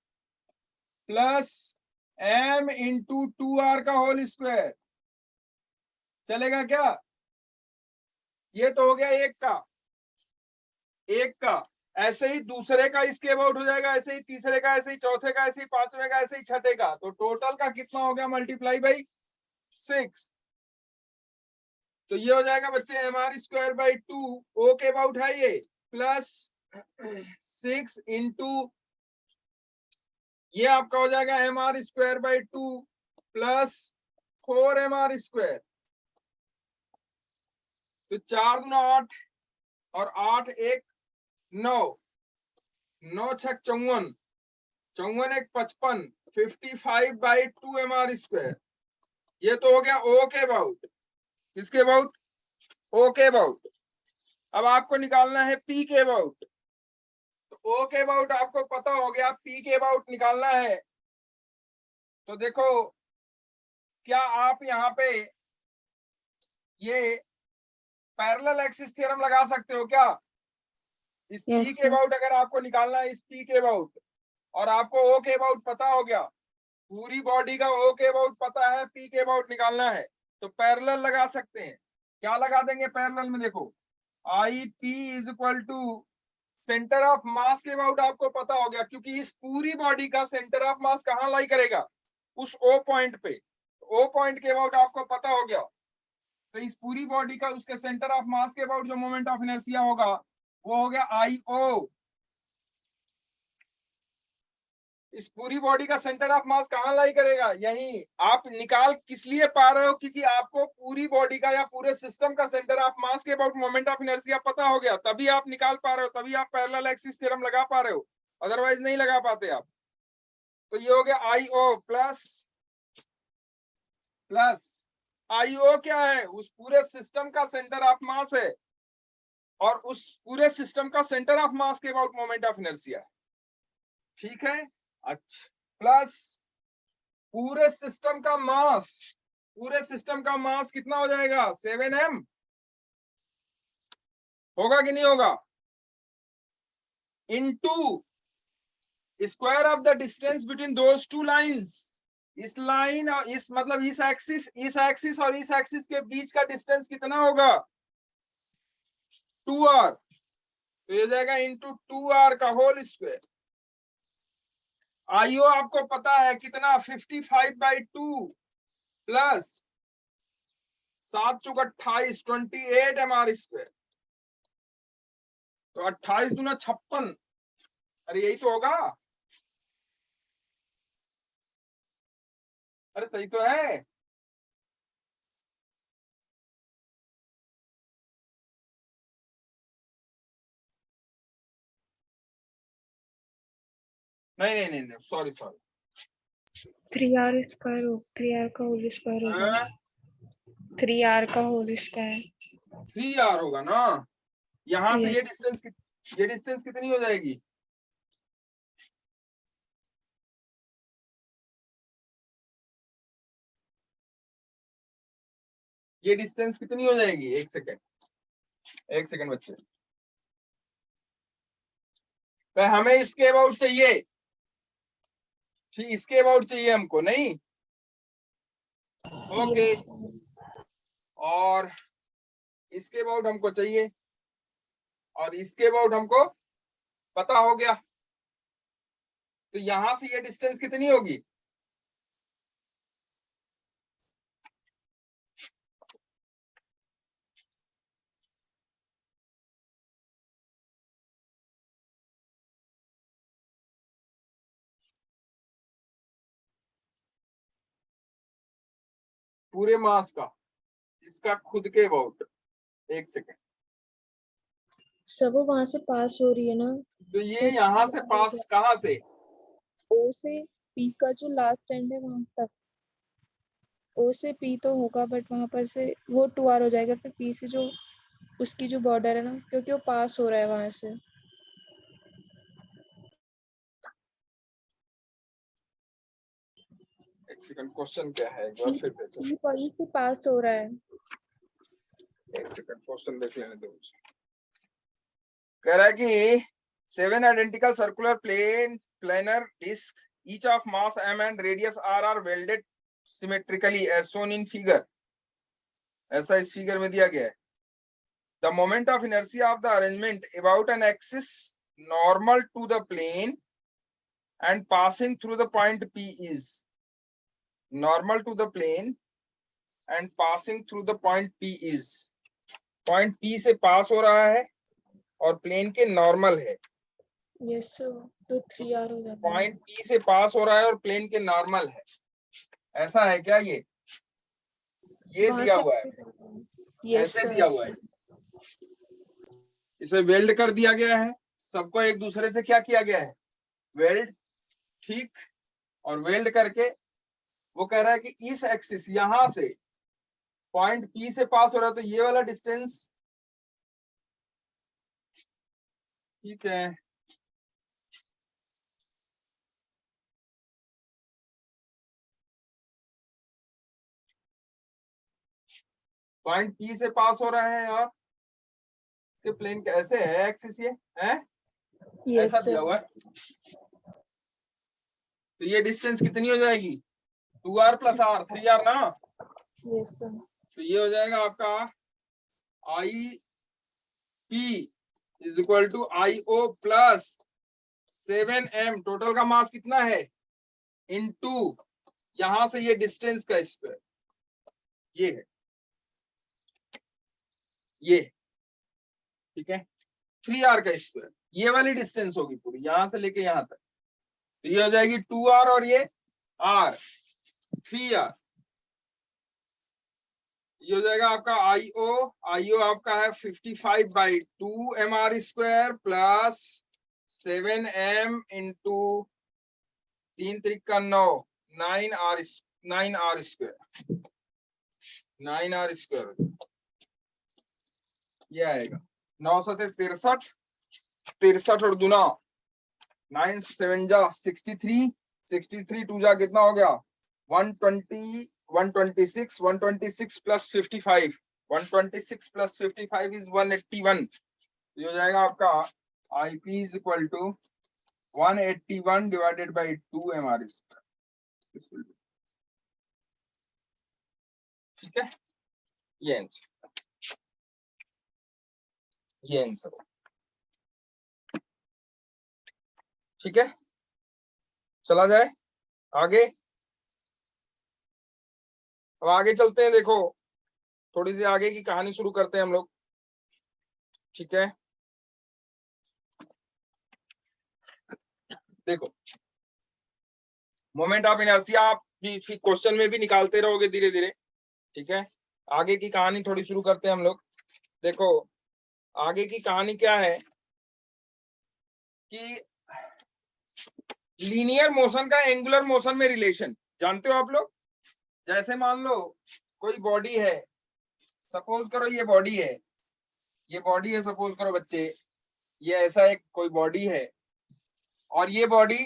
[SPEAKER 1] plus m into 2r का होल स्क्वायर। चलेगा क्या? ये तो हो गया एक का। ऐसे ही दूसरे का इसके अबाउट हो जाएगा, ऐसे ही तीसरे का, ऐसे ही चौथे का, ऐसे ही पांचवे का, ऐसे ही छठे का। तो टोटल का कितना हो गया मल्टीप्लाई बाई 6। तो ये हो जाएगा बच्चे mr स्क्वायर बाई 2 ओ के अबाउट है ये, प्लस 6 इंटू ये आपका हो जाएगा mr square by 2 plus 4 mr square. तो 4 दूना 8 और 8 1 9, 9 6 54, 54 1 55, 55 बाई 2 mr स्क्वायर। ये तो हो गया ओ के अबाउट। किसके अबाउट? ओ के अबाउट। अब आपको निकालना है पी के अबाउट। तो ओ के अबाउट आपको पता हो गया, पी के अबाउट निकालना है। तो देखो, क्या आप यहाँ पे ये पैरेलल एक्सिस थ्योरम लगा सकते हो क्या? इस
[SPEAKER 2] Yes,
[SPEAKER 1] पी के
[SPEAKER 2] sir.
[SPEAKER 1] अबाउट अगर आपको निकालना है, इस पी के अबाउट, और आपको ओ के अबाउट पता हो गया, पूरी बॉडी का ओ के अबाउट पता है, पी के अबाउट निकालना है, तो पैरेलल लगा सकते हैं। क्या लगा देंगे पैरेलल में? देखो, I P is equal to centre of mass के अबाउट आपको पता हो गया, क्योंकि इस पूरी बॉडी का सेंटर ऑफ मास कहाँ लाई करेगा? उस ओ पॉइंट पे। ओ पॉइंट के अबाउट आपको पता हो गया, तो इस पूरी बॉडी का उसके सेंटर ऑफ मास के अबाउट जो मोमेंट ऑफ इनर्शिया होगा वो हो गया आई ओ। इस पूरी बॉडी का सेंटर ऑफ मास कहाँ लाई करेगा? यहीं। आप निकाल किस लिए पा रहे हो? क्योंकि आपको पूरी बॉडी का या पूरे सिस्टम का सेंटर ऑफ मास के अबाउट मोमेंट ऑफ इनर्शिया पता हो गया, तभी आप निकाल पा रहे हो, तभी आप पैरेलल एक्सिस थ्योरम लगा पा रहे हो, अदरवाइज नहीं लगा पाते आप। तो ये हो गया आई ओ प्लस आई ओ क्या है? उस पूरे सिस्टम का सेंटर ऑफ मास है, और उस पूरे सिस्टम का सेंटर ऑफ मास के अबाउट मोमेंट ऑफ इनर्शिया। ठीक है, अच्छा, प्लस पूरे सिस्टम का मास कितना हो जाएगा? 7m होगा कि नहीं होगा? Into square of the distance between those two lines. इस लाइन और इस मतलब इस एक्सिस और इस एक्सिस के बीच का डिस्टेंस कितना होगा? 2r। तो ये जाएगा इनटू 2r का होल स्क्वायर। आईओ आपको पता है कितना? 55 by 2 plus 7 Chowk 28, 28 mr square. तो 28 दूना 56। अरे यही तो होगा। अरे सही तो है। नहीं, सॉरी
[SPEAKER 3] 3r स्क्वायर 3r का होल स्क्वायर होगा। 3r का होल स्क्वायर
[SPEAKER 1] 3r होगा ना। यहाँ से
[SPEAKER 3] Yes.
[SPEAKER 1] ये डिस्टेंस कितनी हो जाएगी? ये डिस्टेंस कितनी हो जाएगी? एक सेकंड बच्चे, तो हमें इसके अबाउट चाहिए। ठीक, इसके अबाउट चाहिए हमको, नहीं? ओके।
[SPEAKER 3] Yes.
[SPEAKER 1] और इसके अबाउट हमको चाहिए और इसके अबाउट हमको पता हो गया, तो यहां से ये डिस्टेंस कितनी होगी? पूरे मास का, इसका खुद के अबाउट। एक सेकेंड,
[SPEAKER 3] सब वो वहां से पास हो रही है ना,
[SPEAKER 1] तो ये यहाँ से पास कहाँ से?
[SPEAKER 3] ओ से पी का जो लास्ट एंड है वहां तक। ओ से पी तो होगा बट वहां पर से वो 2r हो जाएगा, फिर पी से जो उसकी जो बॉर्डर है ना, क्योंकि वो पास हो रहा है वहां से।
[SPEAKER 1] एक सेकंड, क्वेश्चन क्या है एक बार फिर देख
[SPEAKER 3] पी पॉइंट से पास हो रहा है।
[SPEAKER 1] एक सेकंड, क्वेश्चन देख लेने दो मुझे। कह रहा है कि 7 identical circular planar discs, each of mass m and radius r are welded symmetrically as shown in figure. ऐसा इस फिगर में दिया गया है। The moment of inertia of the arrangement about an axis normal to the plane and passing through the point P is normal to the plane and passing through the point P is, point P से पास हो रहा है और plane के normal है।
[SPEAKER 3] Yes तो 3r हो जाता है।
[SPEAKER 1] पॉइंट पी से पास हो रहा है और प्लेन के नॉर्मल है, ऐसा है क्या? ये
[SPEAKER 3] वहां
[SPEAKER 1] दिया
[SPEAKER 3] से
[SPEAKER 1] हुआ है,
[SPEAKER 3] यस
[SPEAKER 1] ऐसे दिया हुआ है, इसे वेल्ड कर दिया गया है, सबको एक दूसरे से क्या किया गया है? वेल्ड। ठीक, और वेल्ड करके वो कह रहा है कि इस एक्सिस यहां से पॉइंट पी से पास हो रहा है, तो ये वाला डिस्टेंस, ठीक है, पॉइंट पी से पास हो रहा है और इसके प्लेन कैसे है एक्सिस, ये है ऐसा दिया हुआ है, तो ये डिस्टेंस कितनी हो जाएगी? 2r प्लस r, 3r ना।
[SPEAKER 3] Yes sir.
[SPEAKER 1] तो ये हो जाएगा आपका I P is equal to I O plus 7m, total का मास कितना है? इनटू यहां से ये डिस्टेंस का स्क्वायर, ये है, ये, ठीक है, 3r का स्क्वायर, ये वाली डिस्टेंस होगी पूरी यहां से लेके यहां तक, तो ये हो जाएगी 2r और ये r, 3r, ये हो जाएगा आपका आईओ आपका है 55/2 mr square plus 7m into 3 Trika 9, 9r square, 9r square, ये आएगा 9 7 63, 63 और दूना 9 7 जा 63, 63 2 जा कितना हो गया? 120, 126, 126 प्लस 55, 126 प्लस 55 इज 181, ये हो जाएगा आपका IP is equal to 181 divided by 2 mr square, ठीक है, ये आंसर, ये आंसर, ठीक है। चला जाए आगे, अब आगे चलते हैं, देखो थोड़ी सी आगे की कहानी शुरू करते हैं हम लोग, ठीक है। देखो मोमेंट ऑफ इनर्शिया आप भी क्वेश्चन में भी निकालते रहोगे धीरे धीरे, ठीक है। आगे की कहानी थोड़ी शुरू करते हैं हम लोग। देखो आगे की कहानी क्या है कि लीनियर मोशन का एंगुलर मोशन में रिलेशन जानते हो आप लोग। जैसे मान लो कोई बॉडी है, सपोज करो ये बॉडी है, ये बॉडी है सपोज करो बच्चे, ये ऐसा एक कोई बॉडी है और ये बॉडी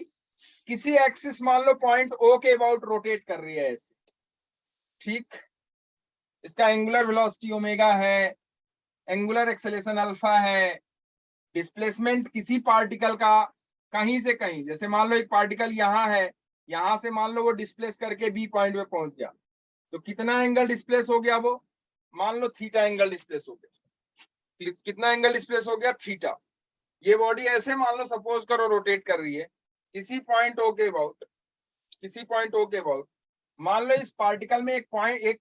[SPEAKER 1] किसी एक्सिस मान लो पॉइंट ओ के अबाउट रोटेट कर रही है ऐसे, ठीक। इसका एंगुलर वेलोसिटी ओमेगा है, एंगुलर एक्सेलरेशन अल्फा है, डिस्प्लेसमेंट किसी पार्टिकल का कहीं से कहीं, जैसे मान लो एक पार्टिकल यहाँ है, यहां से मान लो वो डिस्प्लेस करके बी पॉइंट पे पहुंच गया, तो कितना एंगल डिस्प्लेस हो गया वो मान लो थीटा एंगल डिस्प्लेस हो गया। कितना एंगल डिस्प्लेस हो गया? थीटा। ये बॉडी ऐसे मान लो सपोज करो रोटेट कर रही है किसी पॉइंट ओ के अबाउट, किसी पॉइंट ओ के अबाउट। मान लो इस पार्टिकल में एक पॉइंट, एक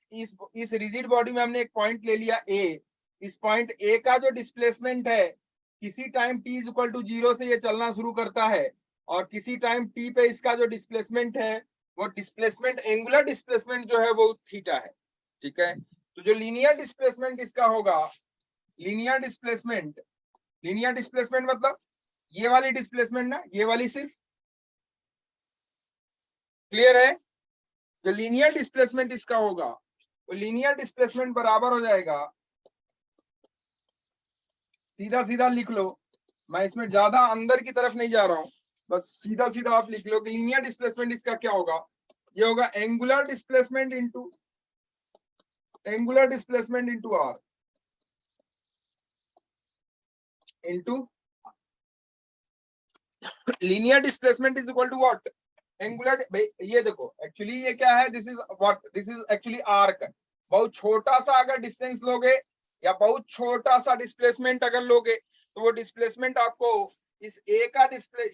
[SPEAKER 1] इस रिजिड बॉडी में हमने एक पॉइंट ले लिया ए। इस पॉइंट ए का जो डिस्प्लेसमेंट है किसी time t is equal to 0 से ये चलना शुरू करता है, और किसी टाइम t पे इसका जो डिस्प्लेसमेंट है वो डिस्प्लेसमेंट, एंगुलर डिस्प्लेसमेंट जो है वो थीटा है। ठीक है, तो जो लीनियर डिस्प्लेसमेंट इसका होगा, लीनियर डिस्प्लेसमेंट, लीनियर डिस्प्लेसमेंट मतलब ये वाली डिस्प्लेसमेंट ना, ये वाली सिर्फ, क्लियर है? जो लीनियर डिस्प्लेसमेंट इसका होगा वो लीनियर डिस्प्लेसमेंट बराबर हो जाएगा, सीधा सीधा लिख लो, मैं इसमें ज्यादा अंदर की तरफ नहीं जा रहा हूं, बस सीधा सीधा आप लिख लो कि लीनियर डिस्प्लेसमेंट इसका क्या होगा। ये होगा angular displacement into, angular displacement into R, into linear displacement is equal to what? Angular. ये देखो एक्चुअली ये क्या है, this is what, this is actually arc. बहुत छोटा सा अगर डिस्टेंस लोगे या बहुत छोटा सा डिस्प्लेसमेंट अगर लोगे तो वो डिस्प्लेसमेंट आपको इस ए का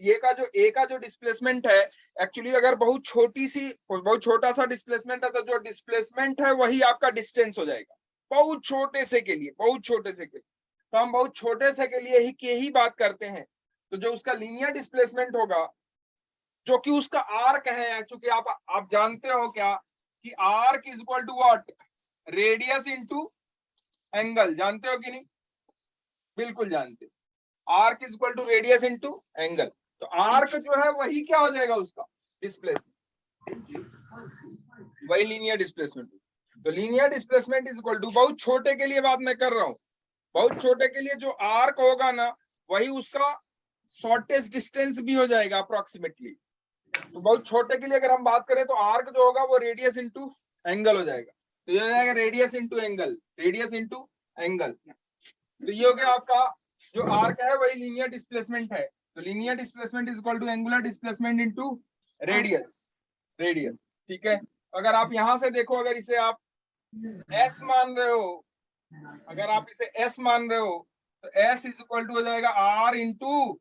[SPEAKER 1] ये का जो ए का जो डिस्प्लेसमेंट है, एक्चुअली अगर बहुत छोटी सी, बहुत छोटा सा डिस्प्लेसमेंट है तो जो डिस्प्लेसमेंट है वही आपका डिस्टेंस हो जाएगा, बहुत छोटे से के लिए, बहुत छोटे से के लिए। तो हम बहुत छोटे से के लिए ही बात करते हैं। तो जो उसका लीनियर डिस्प्लेसमेंट होगा जो कि उसका आर्क है, चूंकि आप जानते हो क्या कि arc is equal to what? Radius into angle. जानते हो कि नहीं? बिल्कुल जानते हो। Arc is equal to radius into angle. तो आर्क जो है वही क्या हो जाएगा? उसका डिस्प्लेसमेंट, वही लीनियर डिस्प्लेसमेंट। तो linear displacement is equal to, बहुत छोटे के लिए बात मैं कर रहा हूं, बहुत छोटे के लिए जो आर्क होगा ना वही उसका शॉर्टेस्ट डिस्टेंस भी हो जाएगा अप्रोक्सीमेटली। तो बहुत छोटे के लिए अगर हम बात करें तो आर्क जो होगा वो रेडियस इंटू एंगल हो जाएगा। तो ये हो जाएगा radius into angle, radius into angle. तो ये हो गया आपका जो आर्क है वही लीनियर डिस्प्लेसमेंट है। तो linear displacement is equal to angular displacement into radius, radius. ठीक है, अगर आप यहां से देखो, अगर इसे आप s मान रहे हो, अगर आप इसे s मान रहे हो तो s इज इक्वल टू हो जाएगा r इंटू,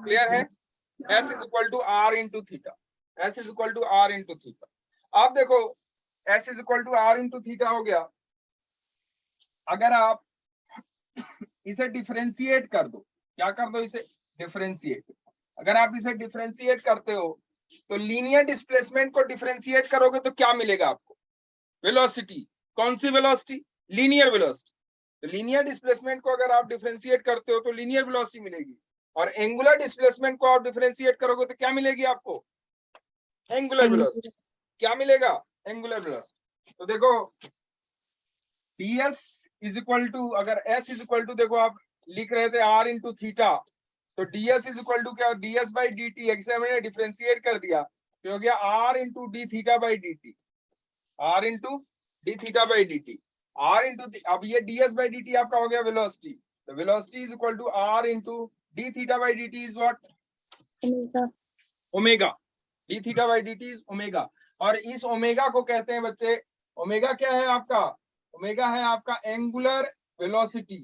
[SPEAKER 1] क्लियर है? s is equal to r into theta, s is equal to r into theta. आप देखो s is equal to r into theta हो गया। अगर आप इसे डिफरेंशिएट कर दो, क्या कर दो? इसे डिफरेंशिएट। अगर आप इसे डिफरेंशिएट करते हो तो लीनियर डिस्प्लेसमेंट को डिफरेंशिएट करोगे तो क्या मिलेगा आपको? वेलोसिटी। कौन सी वेलोसिटी? Linear velocity. तो लीनियर डिस्प्लेसमेंट को अगर आप डिफरेंशिएट करते हो तो लीनियर वेलोसिटी मिलेगी, और एंगुलर डिस्प्लेसमेंट को आप डिफरेंशिएट करोगे तो क्या मिलेगी आपको? Angular velocity. क्या मिलेगा? Angular velocity. तो देखो ds इज इक्वल टू, अगर s इज इक्वल टू, देखो आप लिख रहे थे r इंटू थीटा, तो ds इज इक्वल टू क्या? ds by D T. ऐसे मैंने डिफरेंशिएट कर दिया तो हो गया r into D theta by D T, r into D theta by D T, r into, अब ये ds बाई डी टी आपका हो गया वेलोसिटी। तो velocity is equal to r into D theta by D T is what? Omega. D theta by D T is omega. और इस omega को कहते हैं बच्चे, ओमेगा क्या है आपका? ओमेगा है आपका angular velocity.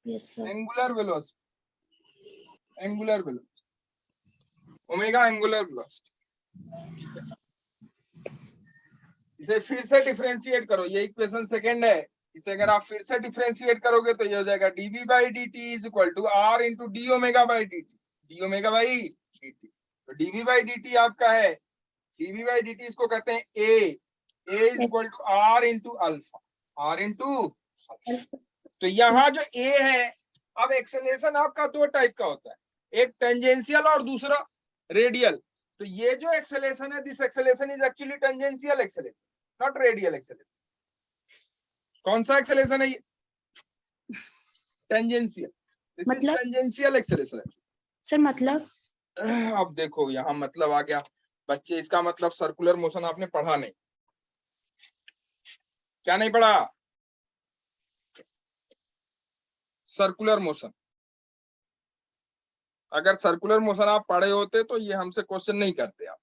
[SPEAKER 1] Angular velocity, angular velocity, omega angular velocity. ठीक है, इसे फिर से डिफरेंशिएट करो, ये इक्वेशन सेकंड है। इसे अगर आप फिर से डिफरेंशिएट करोगे तो ये हो जाएगा dv by D T is equal to r into D omega by D T, D omega by D T. तो dv बाई डी टी आपका है, dv बाई डी टी इसको कहते हैं a is equal to r into alpha, r into. तो यहाँ जो a है, अब एक्सेलरेशन आपका दो टाइप का होता है, एक टेंजेंशियल और दूसरा रेडियल। तो ये जो एक्सेलरेशन है, this acceleration is actually tangential acceleration, not radial acceleration. कौन सा एक्सेलरेशन है ये? Tangential. This is tangential acceleration
[SPEAKER 4] sir. मतलब
[SPEAKER 1] अब देखो यहाँ मतलब आ गया बच्चे, इसका मतलब सर्कुलर मोशन आपने पढ़ा नहीं। क्या नहीं पढ़ा? Circular motion. अगर सर्कुलर मोशन आप पढ़े होते तो ये हमसे क्वेश्चन नहीं करते आप।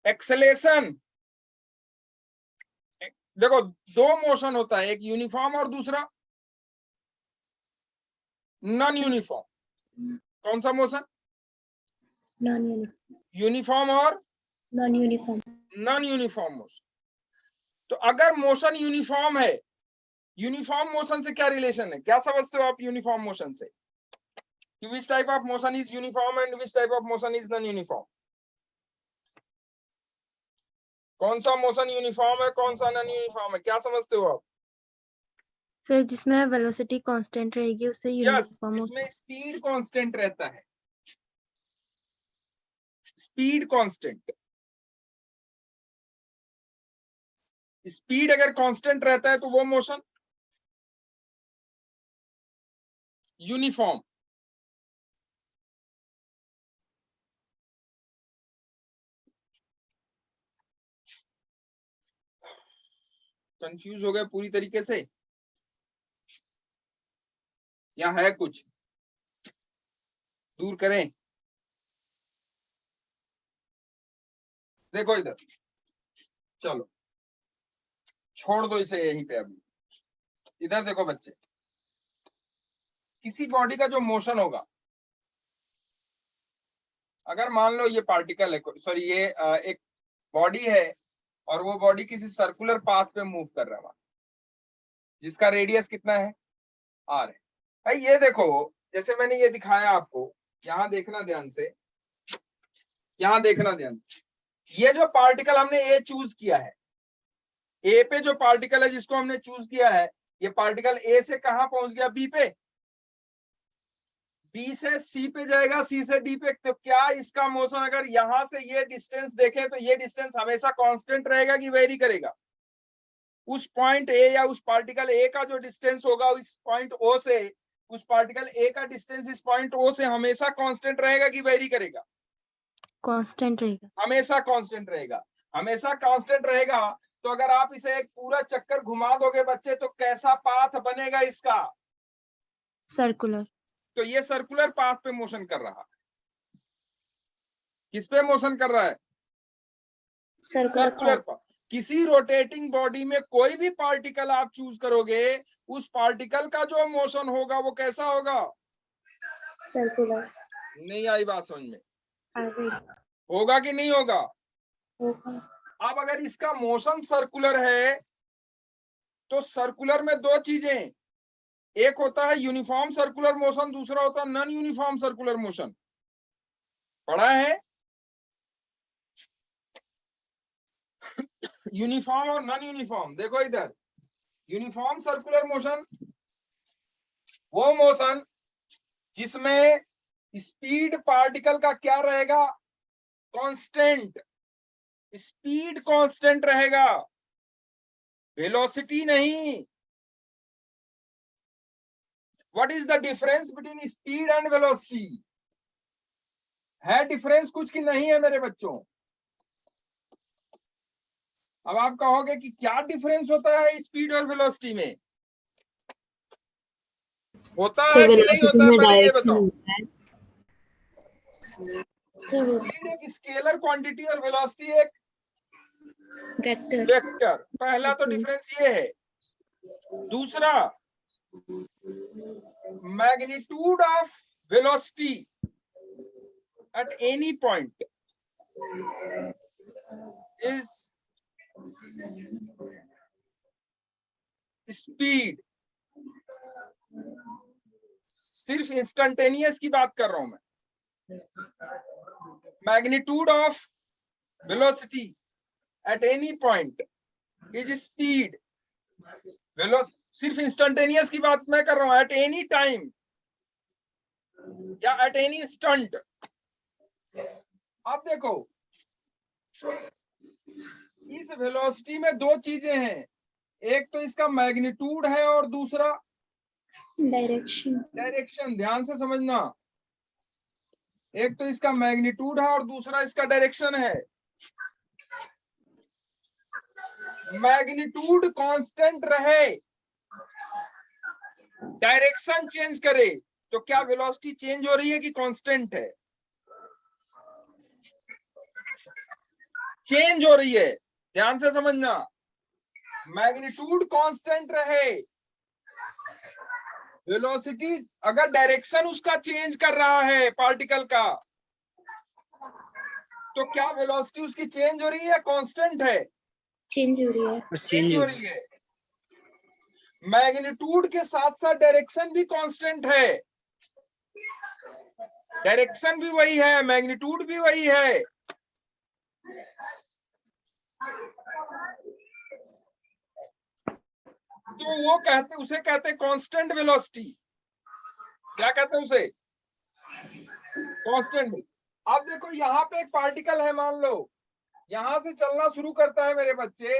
[SPEAKER 1] एक्सेलेशन, देखो दो मोशन होता है, एक यूनिफॉर्म और दूसरा नॉन यूनिफॉर्म। कौन सा मोशन?
[SPEAKER 4] नॉन यूनिफॉर्म,
[SPEAKER 1] यूनिफॉर्म और
[SPEAKER 4] non uniform,
[SPEAKER 1] non uniform motion. तो अगर मोशन यूनिफॉर्म है, यूनिफॉर्म मोशन से क्या रिलेशन है, क्या समझते हो आप यूनिफॉर्म मोशन से? Which type of motion is uniform and which type of motion is non-uniform? कौन सा मोशन यूनिफॉर्म है, कौन सा नॉन यूनिफॉर्म है, क्या समझते हो आप?
[SPEAKER 2] सर जिसमें वेलोसिटी कांस्टेंट रहेगी उससे
[SPEAKER 1] यस,
[SPEAKER 2] यूनिफॉर्म
[SPEAKER 1] जिसमें स्पीड कांस्टेंट रहता है, स्पीड कांस्टेंट। स्पीड अगर कांस्टेंट रहता है तो वो मोशन यूनिफॉर्म। कंफ्यूज हो गए पूरी तरीके से या है कुछ दूर करें? देखो इधर, चलो छोड़ दो इसे यहीं पे अभी। इधर देखो बच्चे, किसी बॉडी का जो मोशन होगा, अगर मान लो ये पार्टिकल है, सॉरी ये एक बॉडी है और वो बॉडी किसी सर्कुलर पाथ पे मूव कर रहा है, जिसका रेडियस कितना है, आर है। भाई ये देखो, जैसे मैंने ये दिखाया आपको, यहां देखना ध्यान से, यहां देखना ध्यान से। ये जो पार्टिकल हमने ए चूज किया है, ए पे जो पार्टिकल है जिसको हमने चूज किया है, ये पार्टिकल ए से कहां पहुंच गया, बी पे, बी से सी पे जाएगा, सी से डी पे। तो क्या इसका मोशन अगर यहां से ये डिस्टेंस देखें तो ये डिस्टेंस हमेशा कांस्टेंट रहेगा कि वेरी करेगा? उस पॉइंट ए या उस पार्टिकल ए का जो डिस्टेंस होगा इस पॉइंट ओ से, उस पार्टिकल ए का डिस्टेंस इस पॉइंट ओ से हमेशा कांस्टेंट रहेगा कि वेरी करेगा?
[SPEAKER 2] कांस्टेंट रहेगा।
[SPEAKER 1] हमेशा कांस्टेंट रहेगा। हमेशा कांस्टेंट रहेगा तो अगर आप इसे एक पूरा चक्कर घुमा दोगे बच्चे तो कैसा पाथ बनेगा इसका?
[SPEAKER 2] सर्कुलर।
[SPEAKER 1] तो ये सर्कुलर पाथ पे मोशन कर रहा है। किस पे मोशन कर रहा है? Circular path. किसी रोटेटिंग बॉडी में कोई भी पार्टिकल आप चूज करोगे, उस पार्टिकल का जो मोशन होगा वो कैसा होगा?
[SPEAKER 4] सर्कुलर।
[SPEAKER 1] नहीं आई बात समझ में?
[SPEAKER 4] आगे
[SPEAKER 1] होगा कि नहीं होगा?
[SPEAKER 4] होगा।
[SPEAKER 1] अब अगर इसका मोशन सर्कुलर है तो सर्कुलर में दो चीजें, एक होता है यूनिफॉर्म सर्कुलर मोशन, दूसरा होता है नॉन यूनिफॉर्म सर्कुलर मोशन। पढ़ा है? यूनिफॉर्म और नॉन यूनिफॉर्म। देखो इधर, यूनिफॉर्म सर्कुलर मोशन वो मोशन जिसमें स्पीड पार्टिकल का क्या रहेगा, कांस्टेंट। स्पीड कांस्टेंट रहेगा, वेलोसिटी नहीं। What is the difference between speed and velocity? है डिफरेंस कुछ की नहीं है मेरे बच्चों? अब आप कहोगे कि क्या डिफरेंस होता है स्पीड और वेलोसिटी में? होता है कि नहीं होता है, पहले ये बताओ। स्पीड एक स्केलर क्वांटिटी और वेलोसिटी एक
[SPEAKER 4] वेक्टर।
[SPEAKER 1] वेक्टर। पहला तो डिफरेंस ये है। दूसरा, magnitude of velocity at any point is speed. सिर्फ इंस्टेंटेनियस की बात कर रहा हूं मैं। Magnitude of velocity at any point is speed. सिर्फ इंस्टेंटेनियस की बात मैं कर रहा हूं, एट एनी टाइम या एट एनी स्टंट। अब देखो, इस वेलोसिटी में दो चीजें हैं, एक तो इसका मैग्नीट्यूड है और दूसरा
[SPEAKER 4] डायरेक्शन।
[SPEAKER 1] डायरेक्शन। ध्यान से समझना, एक तो इसका मैग्नीट्यूड है और दूसरा इसका डायरेक्शन है। मैग्नीट्यूड कांस्टेंट रहे, डायरेक्शन चेंज करे तो क्या वेलोसिटी चेंज हो रही है कि कांस्टेंट है? चेंज हो रही है, ध्यान से समझना। मैग्नीट्यूड कांस्टेंट रहे, वेलोसिटी अगर डायरेक्शन उसका चेंज कर रहा है पार्टिकल का, तो क्या वेलोसिटी उसकी चेंज हो रही है, कांस्टेंट है?
[SPEAKER 4] चेंज हो रही है।
[SPEAKER 1] चेंज हो रही है। मैग्नीट्यूड के साथ साथ डायरेक्शन भी कांस्टेंट है, डायरेक्शन भी वही है, मैग्नीट्यूड भी वही है। तो वो उसे कहते हैं कांस्टेंट वेलोसिटी। क्या कहते हैं उसे? कांस्टेंट। अब देखो यहाँ पे एक पार्टिकल है, मान लो यहां से चलना शुरू करता है मेरे बच्चे,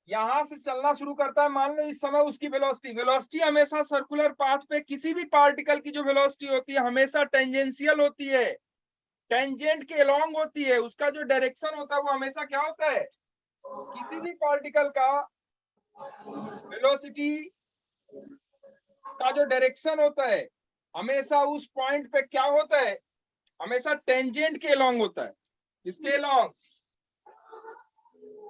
[SPEAKER 1] यहां से चलना शुरू करता है, मान लो इस समय उसकी वेलोसिटी हमेशा सर्कुलर पाथ पे किसी भी पार्टिकल की जो वेलोसिटी होती है हमेशा टेंजेंशियल होती है, टेंजेंट के अलोंग होती है। उसका जो डायरेक्शन होता है वो हमेशा क्या होता है, किसी भी पार्टिकल का वेलोसिटी का जो डायरेक्शन होता है हमेशा उस पॉइंट पे क्या होता है, हमेशा टेंजेंट के अलोंग होता है। इसके अलोंग,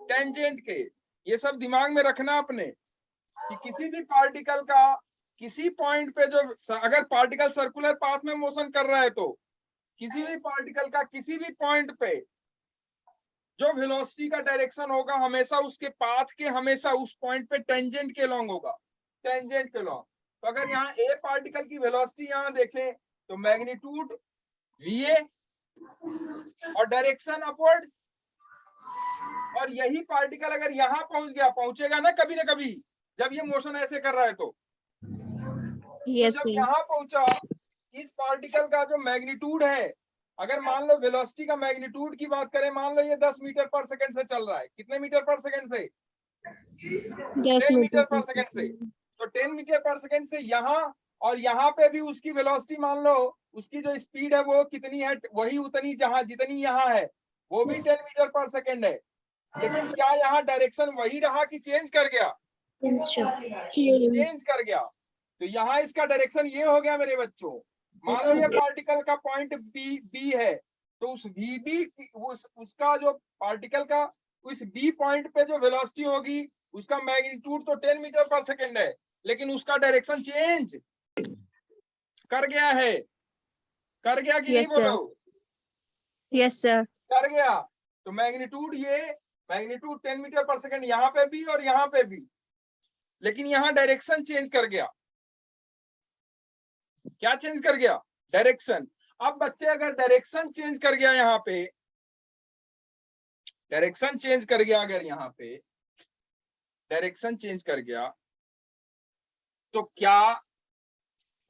[SPEAKER 1] टेंजेंट के। ये सब दिमाग में रखना आपने कि किसी भी पार्टिकल का किसी पॉइंट पे जो, अगर पार्टिकल सर्कुलर पाथ में मोशन कर रहा है तो किसी भी पार्टिकल का किसी भी पॉइंट पे जो वेलोसिटी का डायरेक्शन होगा हमेशा उसके पाथ के हमेशा उस पॉइंट पे टेंजेंट के अलोंग होगा, टेंजेंट के अलोंग। तो अगर यहाँ ए पार्टिकल की वेलोसिटी यहाँ देखें तो मैग्नीट्यूड वीए और डायरेक्शन अपवर्ड, और यही पार्टिकल अगर यहाँ पहुंचेगा ना कभी जब ये मोशन ऐसे कर रहा है तो जब यहाँ पहुंचा, इस पार्टिकल का जो मैग्नीट्यूड है, अगर मान लो वेलोसिटी का मैग्नीट्यूड की बात करें, मान लो ये 10 मीटर पर सेकंड से चल रहा है, कितने मीटर पर सेकंड से, 10 मीटर पर सेकंड से। तो 10 मीटर पर सेकंड से यहाँ और यहाँ पे भी उसकी वेलोसिटी मान लो, उसकी जो स्पीड है वो कितनी है, वही उतनी जहां जितनी यहाँ है, वो भी 10 मीटर पर सेकंड है। लेकिन क्या यहाँ डायरेक्शन वही रहा कि चेंज कर गया? चेंज कर गया। तो यहाँ इसका डायरेक्शन ये हो गया मेरे बच्चों। मान लो ये पार्टिकल का पॉइंट बी है, तो उस बी उसका जो पार्टिकल का उस बी पॉइंट पे जो वेलोसिटी होगी उसका मैग्नीट्यूड तो 10 मीटर पर सेकंड है, लेकिन उसका डायरेक्शन चेंज कर गया है। कर गया कि नहीं बोलो?
[SPEAKER 2] Yes sir.
[SPEAKER 1] कर गया। तो मैग्नीट्यूड 10 मीटर पर सेकंड यहाँ पे भी और यहाँ पे भी, लेकिन यहाँ डायरेक्शन चेंज कर गया। क्या चेंज कर गया? डायरेक्शन। अब बच्चे अगर डायरेक्शन चेंज कर गया, यहाँ पे डायरेक्शन चेंज कर गया, अगर यहाँ पे डायरेक्शन चेंज कर गया तो क्या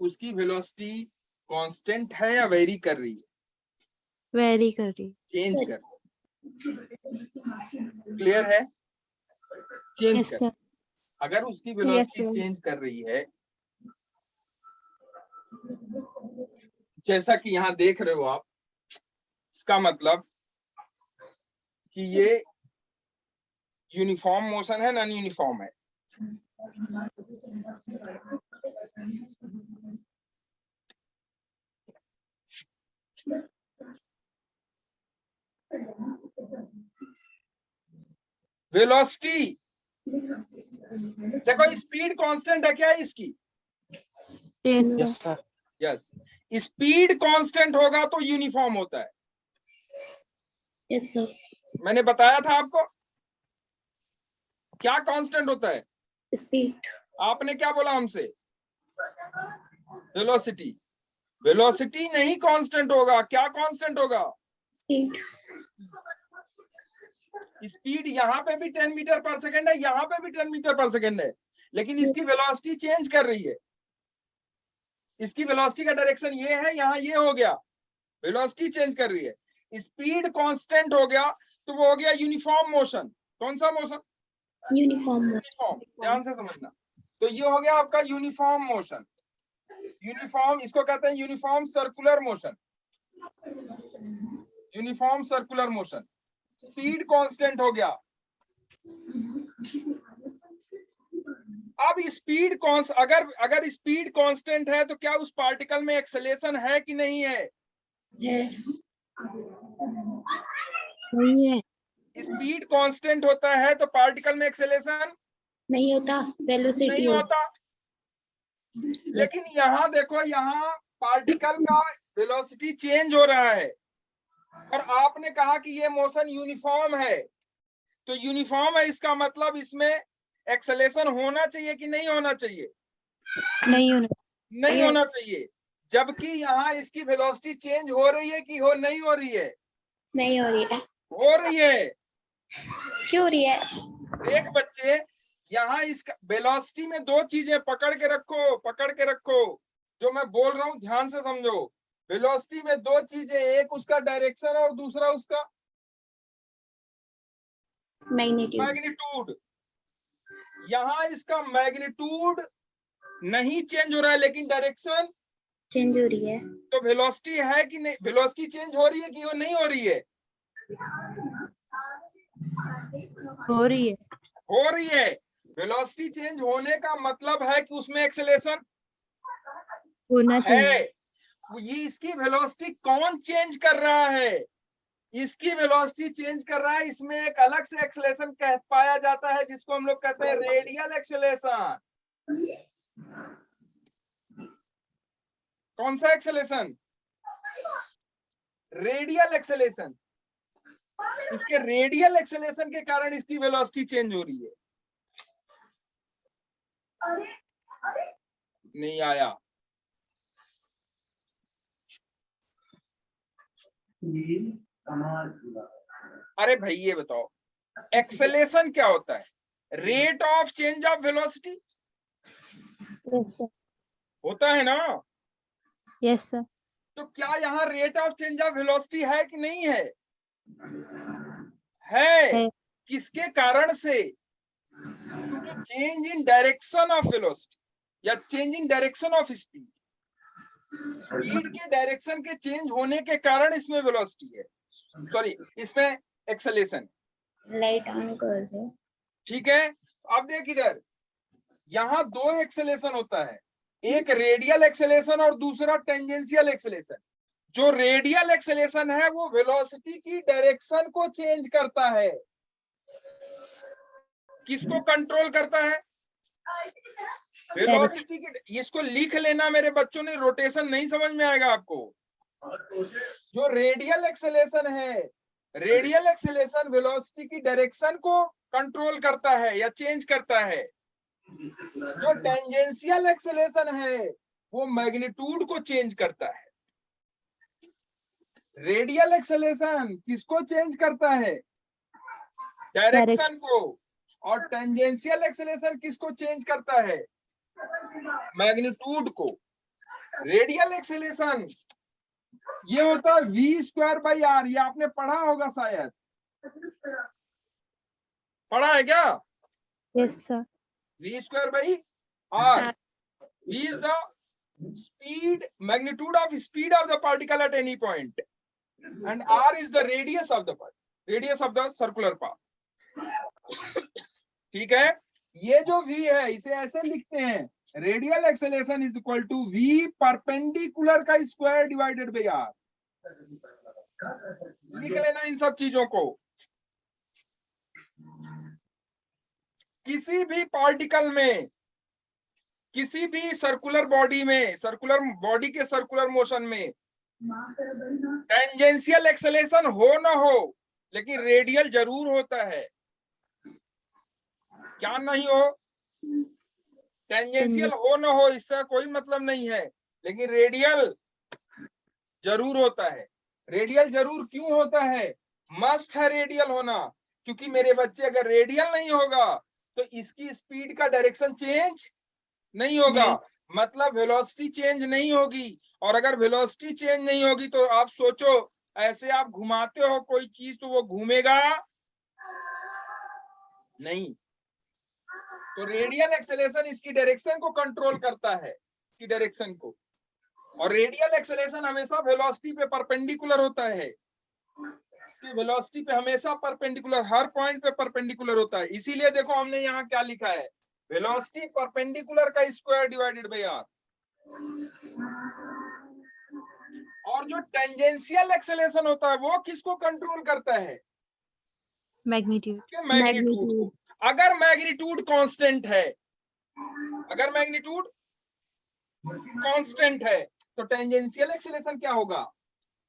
[SPEAKER 1] उसकी वेलोसिटी कांस्टेंट है या वेरी कर रही है?
[SPEAKER 2] वेरी कर रही।
[SPEAKER 1] चेंज कर। क्लियर है? चेंज
[SPEAKER 2] यस
[SPEAKER 1] कर।
[SPEAKER 2] सर।
[SPEAKER 1] अगर उसकी वेलोसिटी
[SPEAKER 2] sir.
[SPEAKER 1] चेंज कर रही है, जैसा कि यहाँ देख रहे हो आप, इसका मतलब कि ये यूनिफॉर्म मोशन है, नॉन यूनिफॉर्म है? वेलोसिटी, देखो स्पीड कांस्टेंट है क्या इसकी?
[SPEAKER 2] Yes sir.
[SPEAKER 1] Yes. Speed constant होगा तो यूनिफॉर्म होता है।
[SPEAKER 4] Yes sir.
[SPEAKER 1] मैंने बताया था आपको। क्या कांस्टेंट होता है?
[SPEAKER 4] स्पीड।
[SPEAKER 1] आपने क्या बोला हमसे? वेलोसिटी। वेलोसिटी नहीं कांस्टेंट होगा, क्या कांस्टेंट होगा?
[SPEAKER 4] स्पीड।
[SPEAKER 1] स्पीड यहाँ पे भी 10 मीटर पर सेकंड है, यहाँ पे भी 10 मीटर पर सेकंड है, लेकिन इसकी वेलोसिटी चेंज कर रही है। इसकी वेलोसिटी का डायरेक्शन ये है, यहाँ ये हो गया, वेलोसिटी चेंज कर रही है। स्पीड कांस्टेंट हो गया तो वो हो गया यूनिफॉर्म मोशन। कौन सा मोशन?
[SPEAKER 4] यूनिफॉर्म।
[SPEAKER 1] यूनिफॉर्म। ध्यान से समझना। तो ये हो गया आपका यूनिफॉर्म मोशन। यूनिफॉर्म, इसको कहते हैं uniform circular motion. Uniform circular motion. Speed constant हो गया। अब स्पीड अगर स्पीड कांस्टेंट है तो क्या उस पार्टिकल में एक्सेलेरेशन है कि नहीं है?
[SPEAKER 4] है।
[SPEAKER 2] नहीं है।
[SPEAKER 1] स्पीड कांस्टेंट होता है तो पार्टिकल में एक्सेलेरेशन
[SPEAKER 4] नहीं होता, वेलोसिटी
[SPEAKER 1] नहीं होता। लेकिन यहाँ देखो, यहाँ पार्टिकल का वेलोसिटी चेंज हो रहा है और आपने कहा कि ये मोशन यूनिफॉर्म है, तो यूनिफॉर्म है इसका मतलब इसमें एक्सेलेरेशन होना चाहिए कि नहीं होना चाहिए?
[SPEAKER 2] नहीं होना।
[SPEAKER 1] नहीं होना चाहिए। जबकि यहाँ इसकी वेलोसिटी चेंज हो रही है कि हो नहीं हो रही है?
[SPEAKER 4] नहीं हो रही है।
[SPEAKER 1] हो रही है।
[SPEAKER 4] क्यों हो रही है?
[SPEAKER 1] देख बच्चे, यहाँ इस वेलोसिटी में दो चीजें पकड़ के रखो, पकड़ के रखो, जो मैं बोल रहा हूँ ध्यान से समझो। वेलोसिटी में दो चीजें, एक उसका डायरेक्शन और दूसरा उसका
[SPEAKER 4] मैग्नीट्यूड।
[SPEAKER 1] मैग्नीट्यूड। यहाँ इसका मैग्नीट्यूड नहीं चेंज हो रहा है लेकिन डायरेक्शन
[SPEAKER 4] चेंज हो रही है।
[SPEAKER 1] तो वेलोसिटी है कि नहीं? वेलोसिटी चेंज हो रही है कि वो नहीं हो रही है?
[SPEAKER 2] हो रही है।
[SPEAKER 1] हो रही है। वेलोसिटी चेंज होने का मतलब है कि उसमें एक्सेलेरेशन
[SPEAKER 2] होना चाहिए।
[SPEAKER 1] है। ये इसकी वेलोसिटी कौन चेंज कर रहा है? इसकी वेलोसिटी चेंज कर रहा है। इसमें एक अलग से एक्सेलेरेशन कह पाया जाता है जिसको हम लोग कहते हैं रेडियल एक्सेलेरेशन। कौन सा एक्सेलेरेशन? Radial acceleration. इसके रेडियल एक्सेलेरेशन के कारण इसकी वेलोसिटी चेंज हो रही है। नहीं आया। अरे भाई ये बताओ, एक्सेलेरेशन क्या होता है? Rate of change of velocity
[SPEAKER 2] yes sir.
[SPEAKER 1] होता है ना?
[SPEAKER 2] Yes sir.
[SPEAKER 1] तो क्या यहाँ rate of change of velocity है कि नहीं है? है। किसके कारण से? Change in direction of velocity या change in direction of speed. Speed के डायरेक्शन के चेंज होने के कारण इसमें वेलोसिटी है, सॉरी इसमें एक्सेलेरेशन।
[SPEAKER 4] लाइट ऑन कर दो।
[SPEAKER 1] ठीक है। अब देख इधर, यहाँ दो एक्सेलेरेशन होता है, एक रेडियल एक्सेलेरेशन और दूसरा टेंजेंशियल एक्सेलेरेशन। जो रेडियल एक्सेलेरेशन है वो वेलोसिटी की डायरेक्शन को चेंज करता है। किसको कंट्रोल करता है? वेलोसिटी की। इसको लिख लेना मेरे बच्चों ने, रोटेशन नहीं समझ में आएगा आपको। जो रेडियल एक्सेलेरेशन है, रेडियल एक्सेलेरेशन वेलोसिटी की डायरेक्शन को कंट्रोल करता है या चेंज करता है। जो टेंजेंशियल एक्सेलेरेशन है वो मैग्नीट्यूड को चेंज करता है। रेडियल एक्सेलेरेशन किसको चेंज करता है? डायरेक्शन को। और टेंजेंशियल एक्सेलेरेशन किसको चेंज करता है? मैग्नीट्यूड को। रेडियल एक्सेलेरेशन ये होता है v²/r। ये आपने पढ़ा होगा शायद, पढ़ा है क्या?
[SPEAKER 2] Yes sir.
[SPEAKER 1] v²/r। v is the speed, magnitude of speed of the particle at any point, and r is the radius of the part, radius of the circular path. ठीक है। ये जो v है इसे ऐसे लिखते हैं, radial acceleration is equal to v perpendicular का स्क्वायर डिवाइडेड बाय r। लिख लेना इन सब चीजों को। किसी भी पार्टिकल में, किसी भी सर्कुलर बॉडी में, सर्कुलर बॉडी के सर्कुलर मोशन में टेंजेंशियल एक्सेलेरेशन हो ना हो लेकिन रेडियल जरूर होता है। क्या नहीं हो? टेंजेंशियल हो ना हो इससे कोई मतलब नहीं है, लेकिन रेडियल जरूर होता है। रेडियल जरूर क्यों होता है? मस्ट है रेडियल होना, क्योंकि मेरे बच्चे अगर रेडियल नहीं होगा तो इसकी स्पीड का डायरेक्शन चेंज नहीं होगा, मतलब वेलोसिटी चेंज नहीं होगी। और अगर वेलोसिटी चेंज नहीं होगी तो आप सोचो, ऐसे आप घुमाते हो कोई चीज तो वो घूमेगा नहीं। तो रेडियल एक्सेलेरेशन इसकी डायरेक्शन को कंट्रोल करता है, इसकी डायरेक्शन को। और रेडियल एक्सेलेरेशन हमेशा वेलोसिटी पे परपेंडिकुलर होता है। वेलोसिटी पे हमेशा परपेंडिकुलर, हर पॉइंट पे परपेंडिकुलर होता है। इसीलिए देखो हमने यहाँ क्या लिखा है, वेलोसिटी परपेंडिकुलर का स्क्वायर डिवाइडेड बाय r। और जो टेंजेंशियल एक्सेलेरेशन होता है वो किसको कंट्रोल करता है?
[SPEAKER 2] मैग्नीट्यूड।
[SPEAKER 1] के मैग्नीट्यूड को। अगर मैग्नीट्यूड कांस्टेंट है, अगर मैग्नीट्यूड कांस्टेंट है तो टेंजेंशियल एक्सेलरेशन क्या होगा?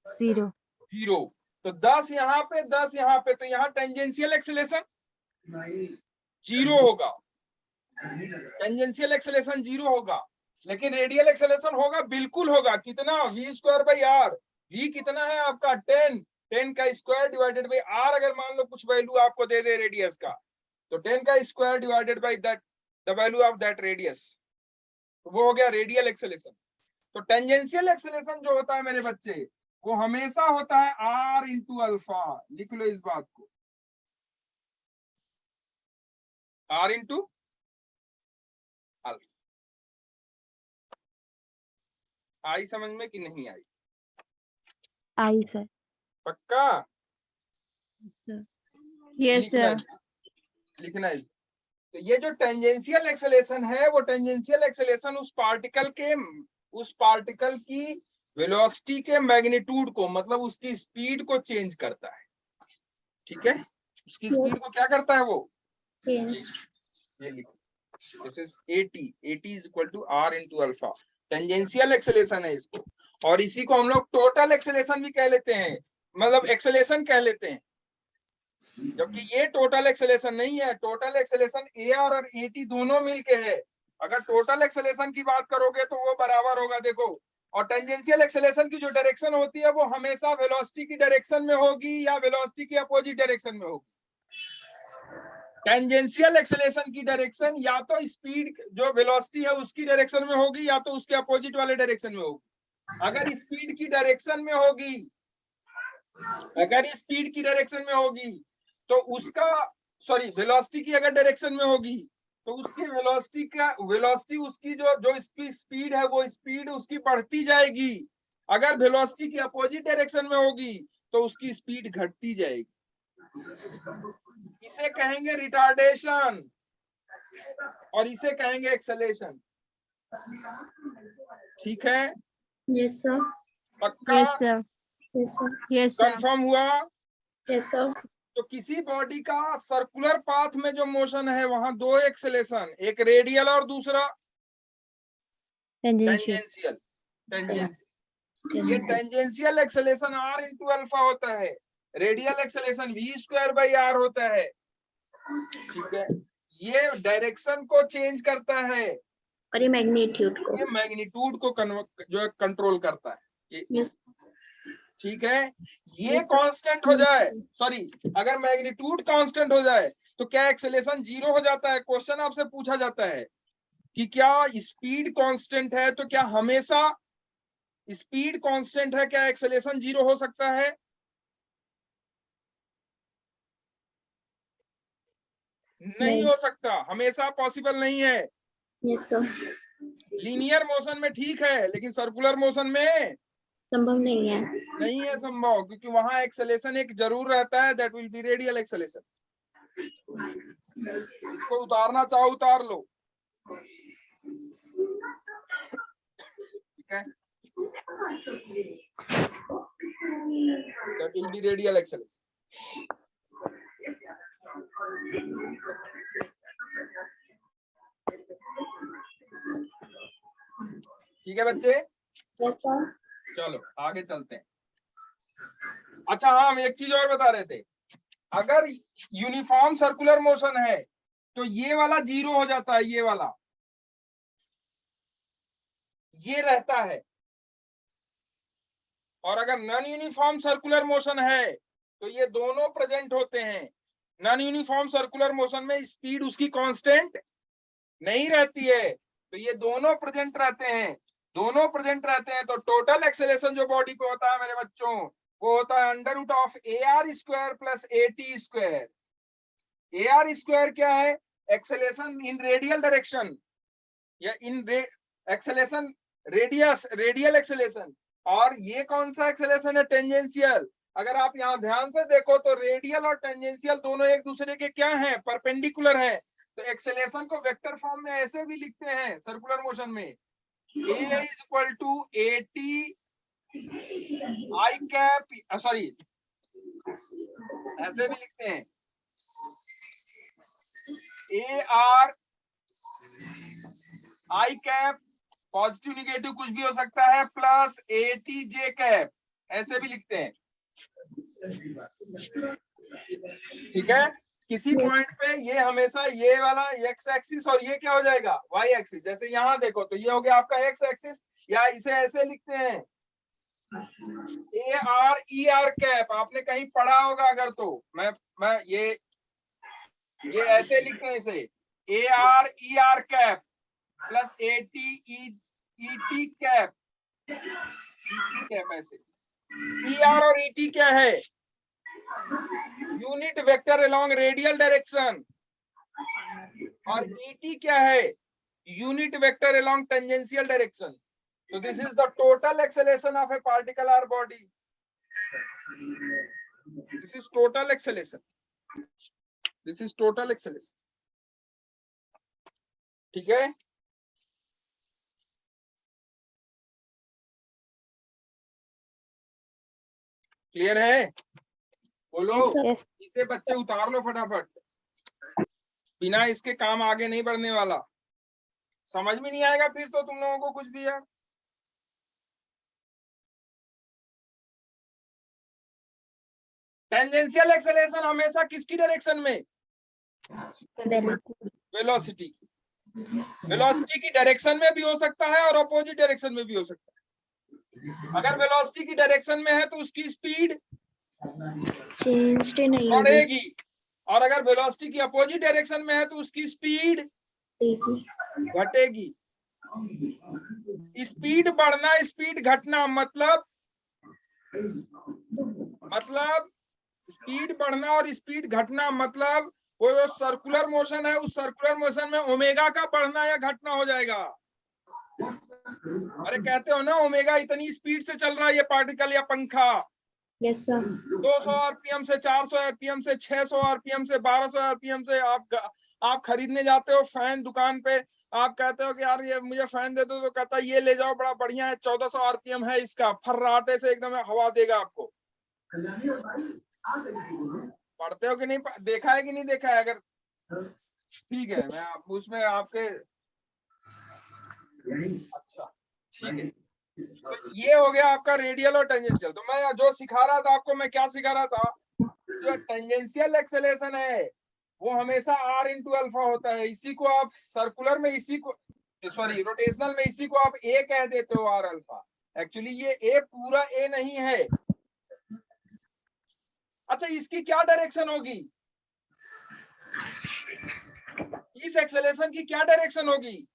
[SPEAKER 2] 0।
[SPEAKER 1] 0। तो 10 यहाँ पे 10 यहाँ पे, तो यहाँ टेंजेंशियल एक्सेलरेशन 0 होगा, टेंजेंशियल एक्सेलरेशन 0 होगा। लेकिन रेडियल एक्सेलरेशन होगा, बिल्कुल होगा। कितना? v²/r। v कितना है आपका? 10 का स्क्वायर डिवाइडेड बाई r। अगर मान लो कुछ वैल्यू आपको दे दे रेडियस का, तो 10 का square divided by that the value of that radius, तो वो हो गया रेडियल एक्सेलरेशन। तो टेंजेंशियल एक्सेलरेशन जो होता है मेरे बच्चे, वो हमेशा होता है r इंटू अल्फा। लिख लो इस बात को, r इंटू अल्फा। आई समझ में कि नहीं आई?
[SPEAKER 2] आई सर।
[SPEAKER 1] पक्का?
[SPEAKER 2] Yes sir.
[SPEAKER 1] लिखना है। तो ये जो टेंजेंशियल एक्सेलरेशन है, वो टेंजेंशियल एक्सेलरेशन उस पार्टिकल की वेलोसिटी के मैग्नीट्यूड को, मतलब उसकी स्पीड को चेंज करता है। ठीक है, उसकी स्पीड को क्या करता है? वो
[SPEAKER 4] चेंज।
[SPEAKER 1] ये लिखो, this is AT is equal to r into alpha. Tangential acceleration है इसको, और इसी को हम लोग टोटल एक्सेलरेशन भी कह लेते हैं, मतलब एक्सेलरेशन कह लेते हैं। जबकि ये टोटल एक्सेलरेशन नहीं है, टोटल एक्सेलरेशन AR और AT दोनों मिलके है। अगर टोटल एक्सेलरेशन की बात करोगे तो वो बराबर होगा, देखो। और टेंजेंशियल एक्सेलरेशन की जो डायरेक्शन होती है, वो हमेशा वेलोसिटी की डायरेक्शन में होगी या वेलोसिटी के अपोजिट डायरेक्शन में होगी। टेंजेंशियल एक्सेलरेशन की डायरेक्शन या तो स्पीड जो वेलोसिटी है उसकी डायरेक्शन में होगी, या तो उसके अपोजिट वाले डायरेक्शन में होगी। अगर स्पीड की डायरेक्शन में होगी, अगर स्पीड की डायरेक्शन में होगी तो उसका, सॉरी, वेलोसिटी की अगर डायरेक्शन में होगी तो उसकी वेलोसिटी उसकी जो स्पीड है, वो स्पीड उसकी बढ़ती जाएगी। अगर वेलोसिटी की अपोजिट डायरेक्शन में होगी तो उसकी स्पीड घटती जाएगी। इसे कहेंगे रिटार्डेशन और इसे कहेंगे एक्सेलरेशन। ठीक है?
[SPEAKER 4] Yes sir.
[SPEAKER 1] पक्का?
[SPEAKER 2] Yes sir.
[SPEAKER 4] Yes sir.
[SPEAKER 2] Yes sir.
[SPEAKER 1] Confirm हुआ?
[SPEAKER 4] Yes sir.
[SPEAKER 1] तो किसी बॉडी का सर्कुलर पाथ में जो मोशन है, वहां दो एक्सेलरेशन, एक रेडियल और दूसरा
[SPEAKER 2] टेंजेंशियल।
[SPEAKER 1] टेंजेंशियल। ये tangential acceleration r into alpha होता है, रेडियल एक्सेलरेशन v²/r होता है। ठीक है, ये डायरेक्शन को चेंज करता है
[SPEAKER 4] और ये मैग्नीट्यूड को,
[SPEAKER 1] ये मैग्नीट्यूड को जो है कंट्रोल करता है।
[SPEAKER 4] यस।
[SPEAKER 1] ठीक है, ये
[SPEAKER 4] Yes, sir.
[SPEAKER 1] कांस्टेंट हो जाए, सॉरी, अगर मैग्नीट्यूड कांस्टेंट हो जाए तो क्या एक्सेलरेशन 0 हो जाता है? क्वेश्चन आपसे पूछा जाता है कि क्या स्पीड कांस्टेंट है तो क्या हमेशा स्पीड कांस्टेंट है, क्या एक्सेलरेशन 0 हो सकता है? नहीं हो सकता, हमेशा पॉसिबल नहीं है।
[SPEAKER 4] Yes sir.
[SPEAKER 1] लीनियर मोशन में ठीक है, लेकिन सर्कुलर मोशन में
[SPEAKER 4] संभव नहीं है।
[SPEAKER 1] नहीं है संभव, क्योंकि वहां एक्सेलरेशन एक जरूर रहता है, that will be radial acceleration. इसको उतारना चाहो उतार लो। ठीक है, that will be radial acceleration. ठीक है बच्चे,
[SPEAKER 4] यस सर।
[SPEAKER 1] चलो आगे चलते हैं। अच्छा हाँ, हम एक चीज और बता रहे थे, अगर यूनिफॉर्म सर्कुलर मोशन है तो ये वाला 0 हो जाता है, ये वाला ये रहता है। और अगर नॉन यूनिफॉर्म सर्कुलर मोशन है तो ये दोनों प्रेजेंट होते हैं। नॉन यूनिफॉर्म सर्कुलर मोशन में स्पीड उसकी कांस्टेंट नहीं रहती है, तो ये दोनों प्रेजेंट रहते हैं, दोनों प्रेजेंट रहते हैं। तो टोटल एक्सेलरेशन जो बॉडी पे होता है मेरे बच्चों, वो होता है √AR² प्लस AT²। AR² क्या है? एक्सेलरेशन इन रेडियल डायरेक्शन या एक्सेलरेशन रेडियल एक्सेलरेशन। और ये कौन सा एक्सेलरेशन है? टेंजेंशियल। अगर आप यहाँ ध्यान से देखो तो रेडियल और टेंजेंशियल दोनों एक दूसरे के क्या हैं? परपेंडिकुलर हैं। तो एक्सेलरेशन को वेक्टर फॉर्म में ऐसे भी लिखते हैं सर्कुलर मोशन में, A is equal to AT I cap, sorry ऐसे भी लिखते हैं, A R I cap, positive negative कुछ भी हो सकता है, plus A T J cap, ऐसे भी लिखते हैं। ठीक है, किसी पॉइंट पे ये हमेशा ये वाला एक्स एक्सिस और ये क्या हो जाएगा वाई एक्सिस। जैसे यहाँ देखो तो ये हो गया आपका एक्स एक्सिस, या इसे ऐसे लिखते हैं A R E R cap, आपने कहीं पढ़ा होगा अगर तो मैं ये ऐसे लिखते हैं इसे A R E R cap plus A T E T cap, cap ऐसे। ई आर और ई टी क्या है, unit vector along radial direction, और ई टी क्या है, unit vector along tangential direction. So this is the total acceleration of a particle or body. This is total acceleration. This is total acceleration. ठीक है, clear है? बोलो।
[SPEAKER 4] Yes, sir.
[SPEAKER 2] Yes.
[SPEAKER 1] इसे बच्चे उतार लो फटाफट, बिना इसके काम आगे नहीं बढ़ने वाला। समझ में नहीं आएगा फिर तो तुम लोगों को कुछ भी यार। टेंजेंशियल एक्सेलरेशन हमेशा किसकी डायरेक्शन में, वेलोसिटी की। वेलोसिटी की डायरेक्शन में भी हो सकता है और अपोजिट डायरेक्शन में भी हो सकता है। अगर वेलोसिटी की डायरेक्शन में है तो उसकी स्पीड
[SPEAKER 4] चेंज्ड नहीं होगी,
[SPEAKER 1] बढ़ेगी, और अगर वेलोसिटी की अपोजिट डायरेक्शन में है तो उसकी स्पीड घटेगी। स्पीड बढ़ना स्पीड घटना मतलब स्पीड बढ़ना और स्पीड घटना मतलब वो जो सर्कुलर मोशन है उस सर्कुलर मोशन में ओमेगा का बढ़ना या घटना हो जाएगा। अरे कहते हो ना ओमेगा इतनी स्पीड से चल रहा है ये पार्टिकल या पंखा,
[SPEAKER 4] यस सर,
[SPEAKER 1] 200 आरपीएम से 400 आरपीएम से 600 आरपीएम से 1200 आरपीएम से आप खरीदने जाते हो फैन दुकान पे, आप कहते हो कि यार ये मुझे फैन दे दो, तो कहता है ये ले जाओ बड़ा बढ़िया है, 1400 आरपीएम है इसका, फर्राटे से एकदम हवा देगा आपको। पढ़ते हो कि नहीं, देखा है कि नहीं देखा है? अगर ठीक है मैं उसमें आपके अच्छा ठीक है, तो ये हो गया आपका रेडियल और टेंजेंशियल। तो मैं जो सिखा रहा था आपको, मैं क्या सिखा रहा था, जो टेंजेंशियल एक्सेलरेशन है वो हमेशा r इंटू अल्फा होता है। इसी को आप सर्कुलर में रोटेशनल में इसी को आप a कह देते हो r अल्फा। एक्चुअली ये a पूरा a नहीं है। अच्छा इसकी क्या डायरेक्शन होगी, इस एक्सेलरेशन की क्या डायरेक्शन होगी?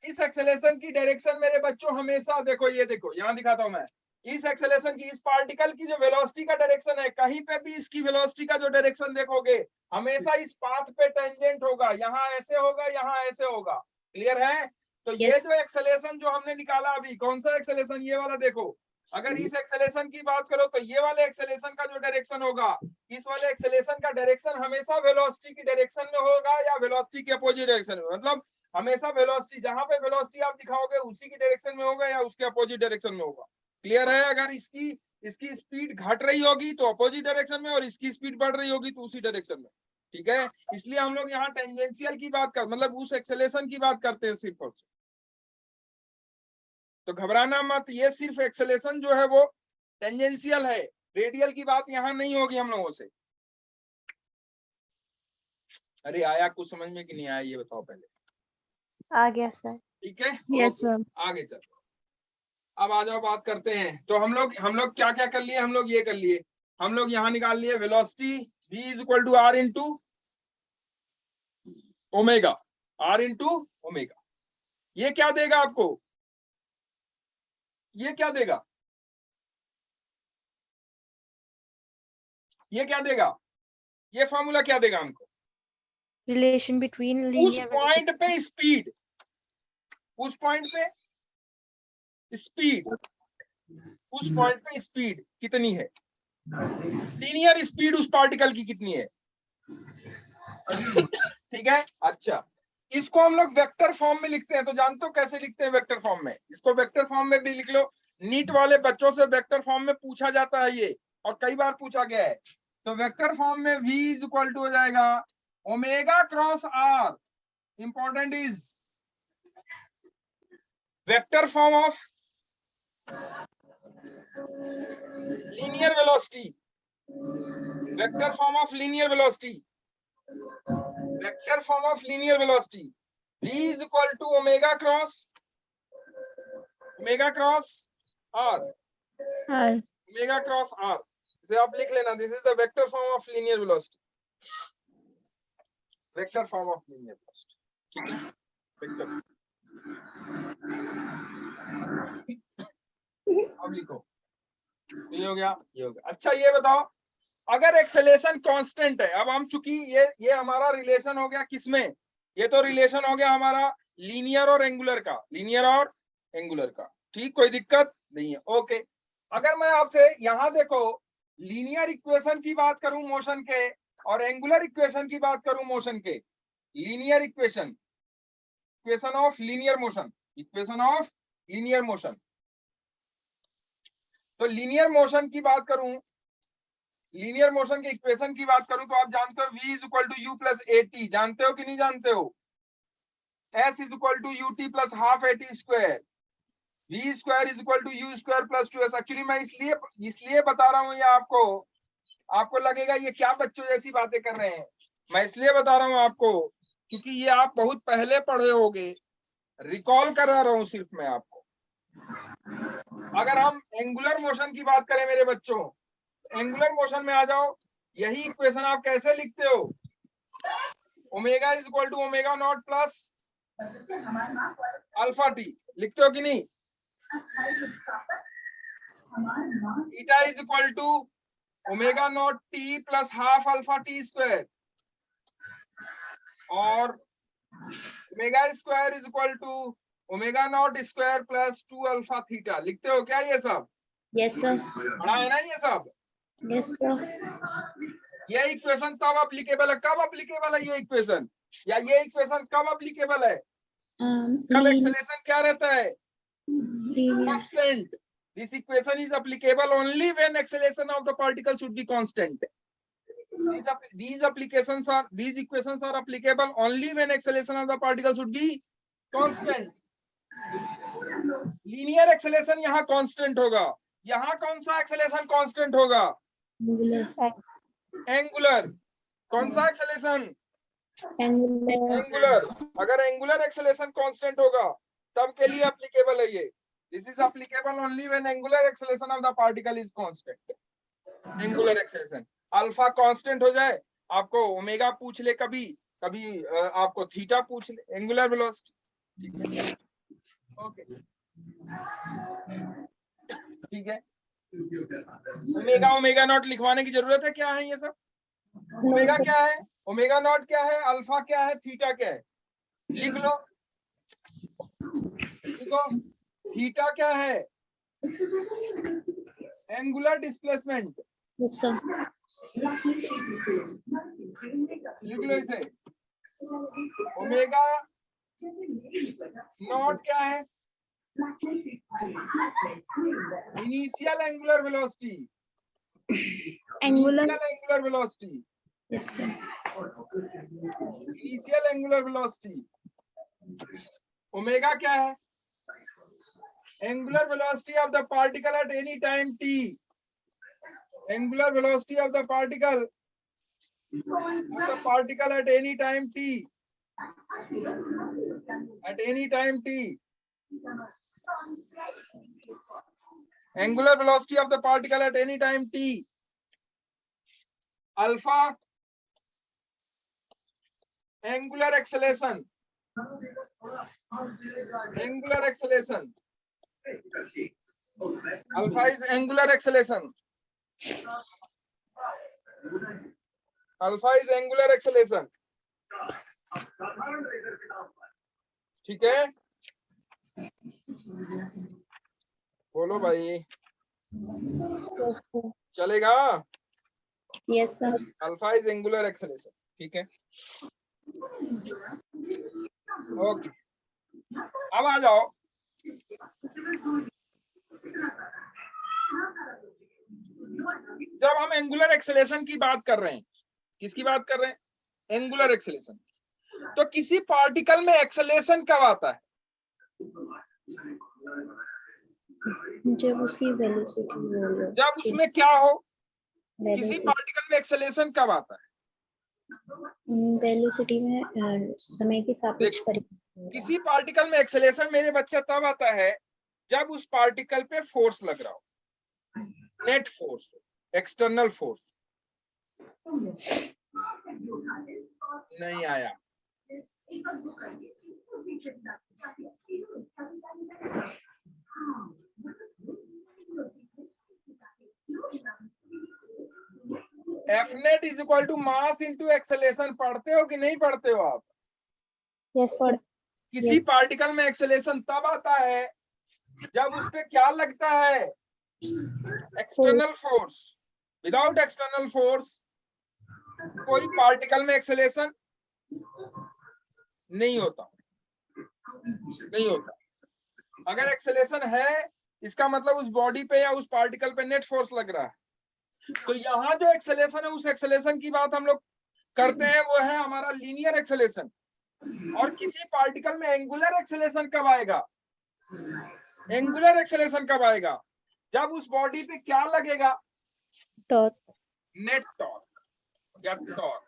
[SPEAKER 1] इस एक्सेलरेशन की डायरेक्शन मेरे बच्चों हमेशा देखो, ये देखो यहाँ दिखाता हूं मैं, इस एक्सेलरेशन की, इस पार्टिकल की जो वेलोसिटी का डायरेक्शन है, कहीं पे भी इसकी वेलोसिटी का जो डायरेक्शन देखोगे हमेशा इस पाथ पे टेंजेंट होगा, यहाँ ऐसे होगा यहाँ ऐसे होगा। क्लियर है? तो ये
[SPEAKER 4] Yes.
[SPEAKER 1] जो एक्सेलरेशन जो हमने निकाला अभी, कौन सा एक्सेलरेशन, ये वाला देखो। अगर इस एक्सेलरेशन की बात करो तो ये वाले एक्सेलरेशन का जो डायरेक्शन होगा, इस वाले एक्सेलरेशन का डायरेक्शन हमेशा वेलोसिटी की डायरेक्शन में होगा या वेलोसिटी के अपोजिट डायरेक्शन में। मतलब हमेशा वेलोसिटी, जहां पे वेलोसिटी आप दिखाओगे उसी की डायरेक्शन में होगा या उसके अपोजिट डायरेक्शन में होगा। क्लियर है? अगर इसकी स्पीड घट रही होगी तो अपोजिट डायरेक्शन में, और इसकी स्पीड बढ़ रही होगी तो उसी डायरेक्शन में। ठीक है, इसलिए हम लोग यहाँ टेंजेंशियल की बात कर, मतलब उस एक्सेलरेशन की बात करते हैं सिर्फ और सिर्फ। तो घबराना मत, ये सिर्फ एक्सेलरेशन जो है वो टेंजेंशियल है, रेडियल की बात यहाँ नहीं होगी हम लोगों से। अरे आया कुछ समझ में कि नहीं आया ये बताओ पहले।
[SPEAKER 2] आ गया सर।
[SPEAKER 1] ठीक है,
[SPEAKER 3] यस सर।
[SPEAKER 1] आगे चलो, अब आ जाओ बात करते हैं। तो हम लोग क्या क्या कर लिए, हम लोग ये कर लिए, हम लोग यहाँ निकाल लिए velocity v is equal to r into omega, r into omega. ये क्या देगा आपको, ये क्या देगा, ये क्या देगा, ये फॉर्मूला क्या देगा हमको?
[SPEAKER 2] रिलेशन बिटवीन
[SPEAKER 1] उस
[SPEAKER 2] लीनियर
[SPEAKER 1] पॉइंट पे स्पीड, उस पॉइंट पे स्पीड, उस पॉइंट पे स्पीड कितनी है, लीनियर स्पीड उस पार्टिकल की कितनी है। ठीक है, अच्छा इसको हम लोग वेक्टर फॉर्म में लिखते हैं। तो जानते हो कैसे लिखते हैं वेक्टर फॉर्म में? इसको वेक्टर फॉर्म में भी लिख लो। नीट वाले बच्चों से वेक्टर फॉर्म में पूछा जाता है ये, और कई बार पूछा गया है। तो वेक्टर फॉर्म में v इज इक्वल टू हो जाएगा omega cross R important is vector form of linear velocity, vector form of linear velocity, vector form of linear velocity. V is equal to omega cross r,
[SPEAKER 2] हाँ
[SPEAKER 1] omega cross r. इसे आप लिख लेना. This is the vector form of linear velocity. Vector form of linear velocity. ठीक है? Vector. अब लिखो. ये हो गया, ये हो गया. अच्छा ये बताओ, अगर एक्सेलेरेशन कांस्टेंट है, अब हम चूंकि ये हमारा रिलेशन हो गया किसमें, ये तो रिलेशन हो गया हमारा लीनियर और एंगुलर का, लीनियर और एंगुलर का. ठीक, कोई दिक्कत नहीं है. ओके, अगर मैं आपसे यहां देखो लीनियर इक्वेशन की बात करूं मोशन के और एंगुलर इक्वेशन की बात करूं मोशन के, linear equation of linear motion, equation of linear motion. तो लीनियर मोशन की बात करूं, लीनियर मोशन के इक्वेशन की बात करूं तो आप जानते हो v is equal to U plus A T. जानते हो कि नहीं जानते हो? s is equal to U T plus half A T square. v square is equal to U square plus 2s. Actually मैं इसलिए बता रहा हूं ये आपको लगेगा ये क्या बच्चों जैसी बातें कर रहे हैं. मैं इसलिए बता रहा हूं आपको क्योंकि ये आप बहुत पहले पढ़े होगे, रिकॉल करा रहा हूं सिर्फ मैं आपको. अगर हम एंगुलर मोशन की बात करें मेरे बच्चों, एंगुलर मोशन में आ जाओ, यही इक्वेशन आप कैसे लिखते हो? Omega is equal to omega naught plus alpha T. लिखते हो कि नहीं? Theta is equal to omega naught T plus half alpha T square और omega square is equal to omega naught square plus 2 alpha theta. लिखते हो क्या ये सब?
[SPEAKER 4] Yes sir.
[SPEAKER 1] पढ़ा है ना ये सब?
[SPEAKER 4] Yes sir.
[SPEAKER 1] ये इक्वेशन तब अप्लीकेबल है, कब अप्लीकेबल है ये इक्वेशन, या ये इक्वेशन कब अप्लीकेबल है? जब एक्सेलेरेशन क्या रहता है? Constant. This equation is applicable only when acceleration of the particle should be constant. These equations are applicable only when acceleration of the particle should be constant. Linear acceleration यहाँ constant होगा. यहाँ कौन सा acceleration constant होगा? Angular. कौन सा acceleration? Angular. अगर angular acceleration constant होगा तब के लिए applicable है ये. This is applicable only when angular acceleration of the particle is constant. Angular acceleration. Alpha constant हो जाए, आपको ओमेगा पूछ ले, कभी आपको थीटा पूछ ले, एंगुलर वेलोसिटी. ओके, ठीक है. ओमेगा नॉट लिखवाने की जरूरत है क्या है ये सब? ओमेगा क्या है, ओमेगा नॉट क्या है, अल्फा क्या है, थीटा क्या है? लिख लो. देखो थीटा क्या है? Angular displacement.
[SPEAKER 4] Yes sir.
[SPEAKER 1] लिख लो इसे. ओमेगा नॉट क्या है? Initial angular velocity. Angular velocity.
[SPEAKER 4] Yes sir.
[SPEAKER 1] Initial angular velocity. Omega क्या है? Angular velocity of the particle at any time t. Angular velocity of the particle at any time t. At any time t. Angular velocity of the particle at any time t. Alpha angular acceleration. Angular acceleration. Alpha is angular acceleration. Alpha is angular acceleration. ठीक है, बोलो भाई, चलेगा?
[SPEAKER 4] Yes sir.
[SPEAKER 1] Alpha is angular acceleration. ठीक है, okay. अब आ जाओ, जब हम एंगुलर एक्सेलेरेशन की बात कर रहे हैं, किसकी बात कर रहे हैं? Angular acceleration. तो किसी पार्टिकल में एक्सेलेरेशन कब आता है?
[SPEAKER 4] जब उसकी वेलोसिटी हो,
[SPEAKER 1] जब उसमें क्या हो? किसी
[SPEAKER 4] वेलोसिटी
[SPEAKER 1] पार्टिकल में एक्सेलेरेशन कब आता है?
[SPEAKER 4] वेलोसिटी में समय के सापेक्ष परिवर्तन हो रहा
[SPEAKER 1] किसी पार्टिकल में एक्सेलेरेशन मेरे बच्चे तब आता है जब उस पार्टिकल पे फोर्स लग रहा हो, नेट फोर्स, एक्सटर्नल फोर्स। नहीं आया। F net is equal to mass into acceleration. पढ़ते हो कि नहीं पढ़ते हो आप?
[SPEAKER 2] Yes sir.
[SPEAKER 1] किसी
[SPEAKER 4] Yes.
[SPEAKER 1] पार्टिकल में एक्सेलेरेशन तब आता है जब उस पे क्या लगता है? External force. Without external force कोई पार्टिकल में एक्सेलेरेशन नहीं होता, नहीं होता। अगर एक्सेलेरेशन है इसका मतलब उस बॉडी पे या उस पार्टिकल पे नेट फोर्स लग रहा है। तो यहाँ जो एक्सेलेरेशन है उस एक्सेलेरेशन की बात हम लोग करते हैं, वो है हमारा लीनियर एक्सेलेरेशन। और किसी पार्टिकल में एंगुलर एक्सेलेरेशन कब आएगा? एंगुलर एक्सेलेरेशन कब आएगा? जब उस बॉडी पे क्या लगेगा?
[SPEAKER 2] टॉर्क।
[SPEAKER 1] नेट टॉर्क या टॉर्क।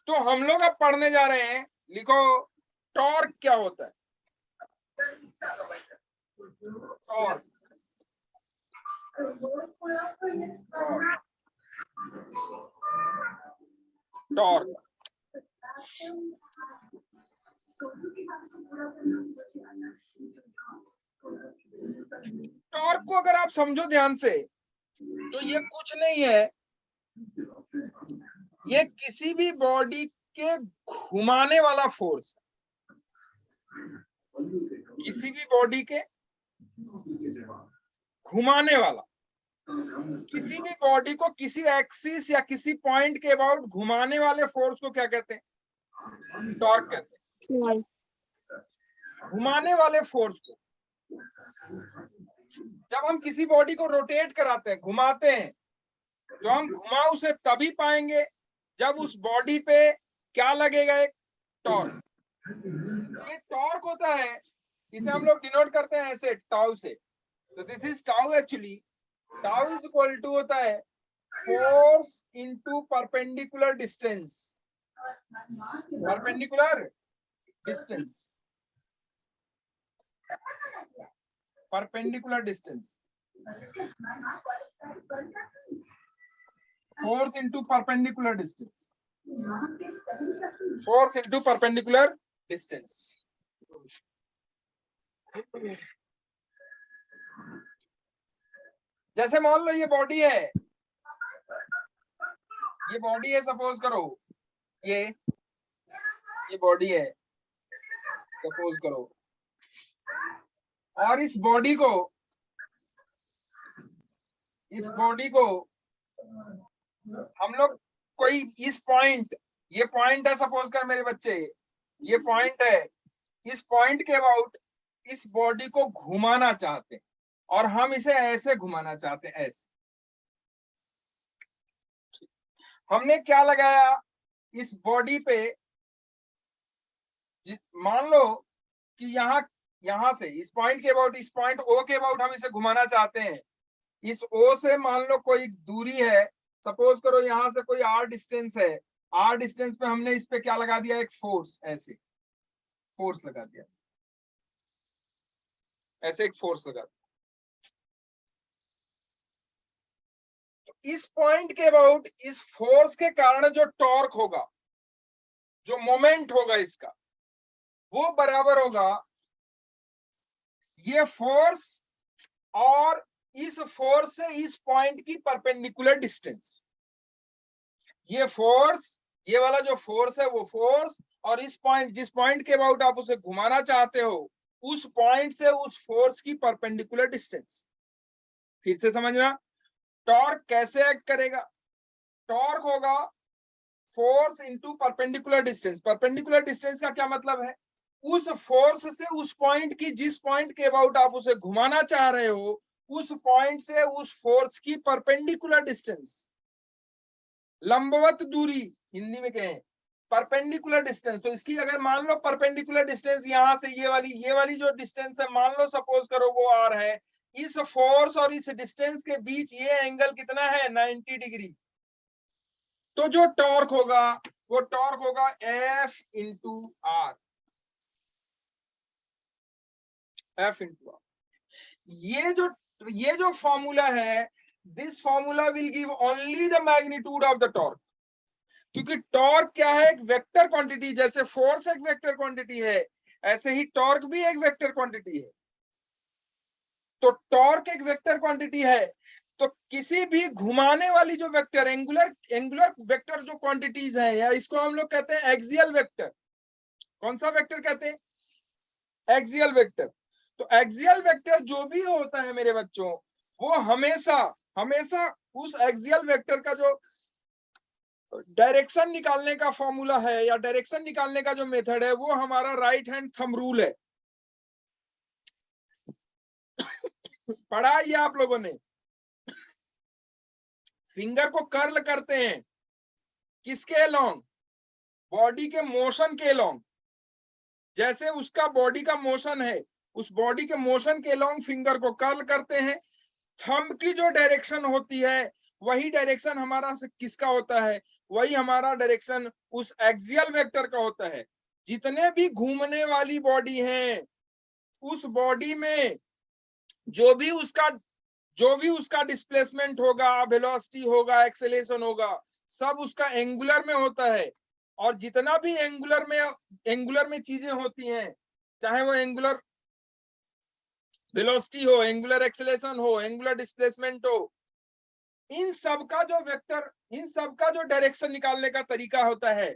[SPEAKER 1] तो हम लोग अब पढ़ने जा रहे हैं, लिखो टॉर्क क्या होता है? Torque, torque. टॉर्क को अगर आप समझो ध्यान से तो ये कुछ नहीं है, ये किसी भी बॉडी के घुमाने वाला फोर्स। किसी भी बॉडी के घुमाने वाला, किसी भी बॉडी को किसी एक्सिस या किसी पॉइंट के अबाउट घुमाने वाले फोर्स को क्या कहते हैं? टॉर्क कहते हैं। घुमाने वाले फोर्स को जब हम किसी बॉडी को रोटेट कराते हैं, घुमाते हैं, तो हम घुमाव उसे तभी पाएंगे जब उस बॉडी पे क्या लगेगा? एक टॉर्क। ये टॉर्क होता है, इसे हम लोग डिनोट करते हैं ऐसे, टाउ से। तो this is tau. Actually tau is equal to होता है force into perpendicular distance. Perpendicular distance, perpendicular distance, force into perpendicular distance, force into perpendicular distance. जैसे मान लो ये बॉडी है, ये बॉडी है, सपोज करो ये बॉडी है, सपोज करो। और इस बॉडी को हम लोग कोई इस पॉइंट, ये पॉइंट है सपोज कर मेरे बच्चे, ये पॉइंट है, इस पॉइंट के अबाउट इस बॉडी को घुमाना चाहते हैं और हम इसे ऐसे घुमाना चाहते हैं, ऐसे। हमने क्या लगाया इस बॉडी पे? मान लो कि यहां से इस पॉइंट के अबाउट, इस पॉइंट ओ के अबाउट हम इसे घुमाना चाहते हैं। इस ओ से मान लो कोई दूरी है, सपोज करो यहां से कोई आर डिस्टेंस है, आर डिस्टेंस पे हमने इस पे क्या लगा दिया? एक फोर्स, ऐसे फोर्स लगा दिया, ऐसे एक फोर्स लगा दिया। इस पॉइंट के अबाउट इस फोर्स के कारण जो टॉर्क होगा, जो मोमेंट होगा इसका, वो बराबर होगा ये फोर्स और इस फोर्स से इस पॉइंट की परपेंडिकुलर डिस्टेंस। ये फोर्स, ये वाला जो फोर्स है वो फोर्स, और इस पॉइंट, जिस पॉइंट के अबाउट आप उसे घुमाना चाहते हो, उस पॉइंट से उस फोर्स की परपेंडिकुलर डिस्टेंस। फिर से समझना, टॉर्क कैसे एक्ट करेगा? टॉर्क होगा force into perpendicular distance. Perpendicular distance का क्या मतलब है? उस फोर्स से उस पॉइंट की, जिस पॉइंट के अबाउट आप उसे घुमाना चाह रहे हो, उस पॉइंट से उस फोर्स की परपेंडिकुलर डिस्टेंस। लंबवत दूरी हिंदी में कहें परपेंडिकुलर डिस्टेंस, तो इसकी अगर मान लो परपेंडिकुलर डिस्टेंस यहां से ये वाली जो डिस्टेंस है, मान लो सपोज करो वो आर है, इस फोर्स और इस डिस्टेंस के बीच ये एंगल कितना है 90 डिग्री। तो जो टॉर्क होगा वो टॉर्क होगा F into R, F into R. ये जो फॉर्मूला है, this formula will give only the magnitude of the torque, क्योंकि टॉर्क क्या है, एक वेक्टर क्वांटिटी, जैसे फोर्स एक वेक्टर क्वांटिटी है ऐसे ही टॉर्क भी एक वेक्टर क्वांटिटी है। तो टॉर्क एक वेक्टर क्वांटिटी है, तो किसी भी घुमाने वाली जो वेक्टर एंगुलर वेक्टर जो क्वांटिटीज है, या इसको हम लोग कहते हैं एक्सियल वेक्टर। कौन सा वेक्टर कहते हैं? Axial vector. तो एक्सियल वेक्टर जो भी होता है मेरे बच्चों, वो हमेशा उस एक्सियल वेक्टर का जो डायरेक्शन निकालने का फॉर्मूला है या डायरेक्शन निकालने का जो मेथड है, वो हमारा राइट हैंड थंब रूल है। पढ़ा ये आप लोगों ने? फिंगर को कर्ल करते हैं किसके अलोंग? बॉडी के मोशन के अलोंग। जैसे उसका बॉडी का मोशन है, उस बॉडी के मोशन के अलोंग फिंगर को कर्ल करते हैं। थंब की जो डायरेक्शन होती है, वही डायरेक्शन हमारा किसका होता है? वही हमारा डायरेक्शन उस एक्सियल वेक्टर का होता है। जितने भी घूमने वाली बॉडी हैं, उस बॉडी में जो भी उसका डिस्प्लेसमेंट होगा, वेलोसिटी होगा, एक्सेलेरेशन होगा, सब उसका एंगुलर में होता है। और जितना भी एंगुलर में चीजें होती हैं, चाहे वो एंगुलर वेलोसिटी हो, एंगुलर एक्सेलेरेशन हो, एंगुलर डिस्प्लेसमेंट हो, इन सब का जो डायरेक्शन निकालने का तरीका होता है,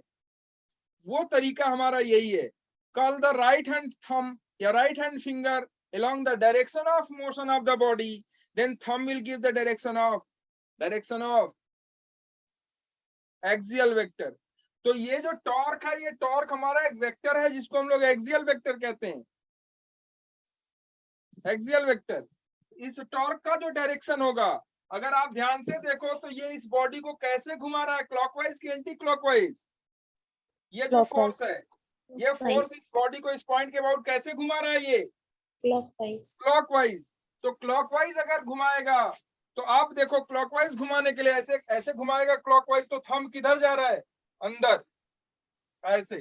[SPEAKER 1] वो तरीका हमारा यही है। Call the right hand thumb या right hand finger along the direction of motion of the body, then thumb will give the direction of axial vector। तो ये जो टॉर्क है, ये टॉर्क हमारा एक वेक्टर है जिसको हम लोग एक्सियल वेक्टर कहते हैं। एक्सियल वेक्टर, इस टॉर्क का जो डायरेक्शन होगा, अगर आप ध्यान से देखो तो ये इस बॉडी को कैसे घुमा रहा है, क्लॉकवाइज की एंटी क्लॉकवाइज? ये जो फोर्स है, ये फोर्स इस बॉडी को इस पॉइंट के अबाउट कैसे घुमा रहा है? ये क्लॉकवाइज। तो क्लॉकवाइज अगर घुमाएगा तो आप देखो, क्लॉकवाइज घुमाने के लिए ऐसे घुमाएगा क्लॉकवाइज, तो थंब किधर जा रहा है? अंदर, ऐसे।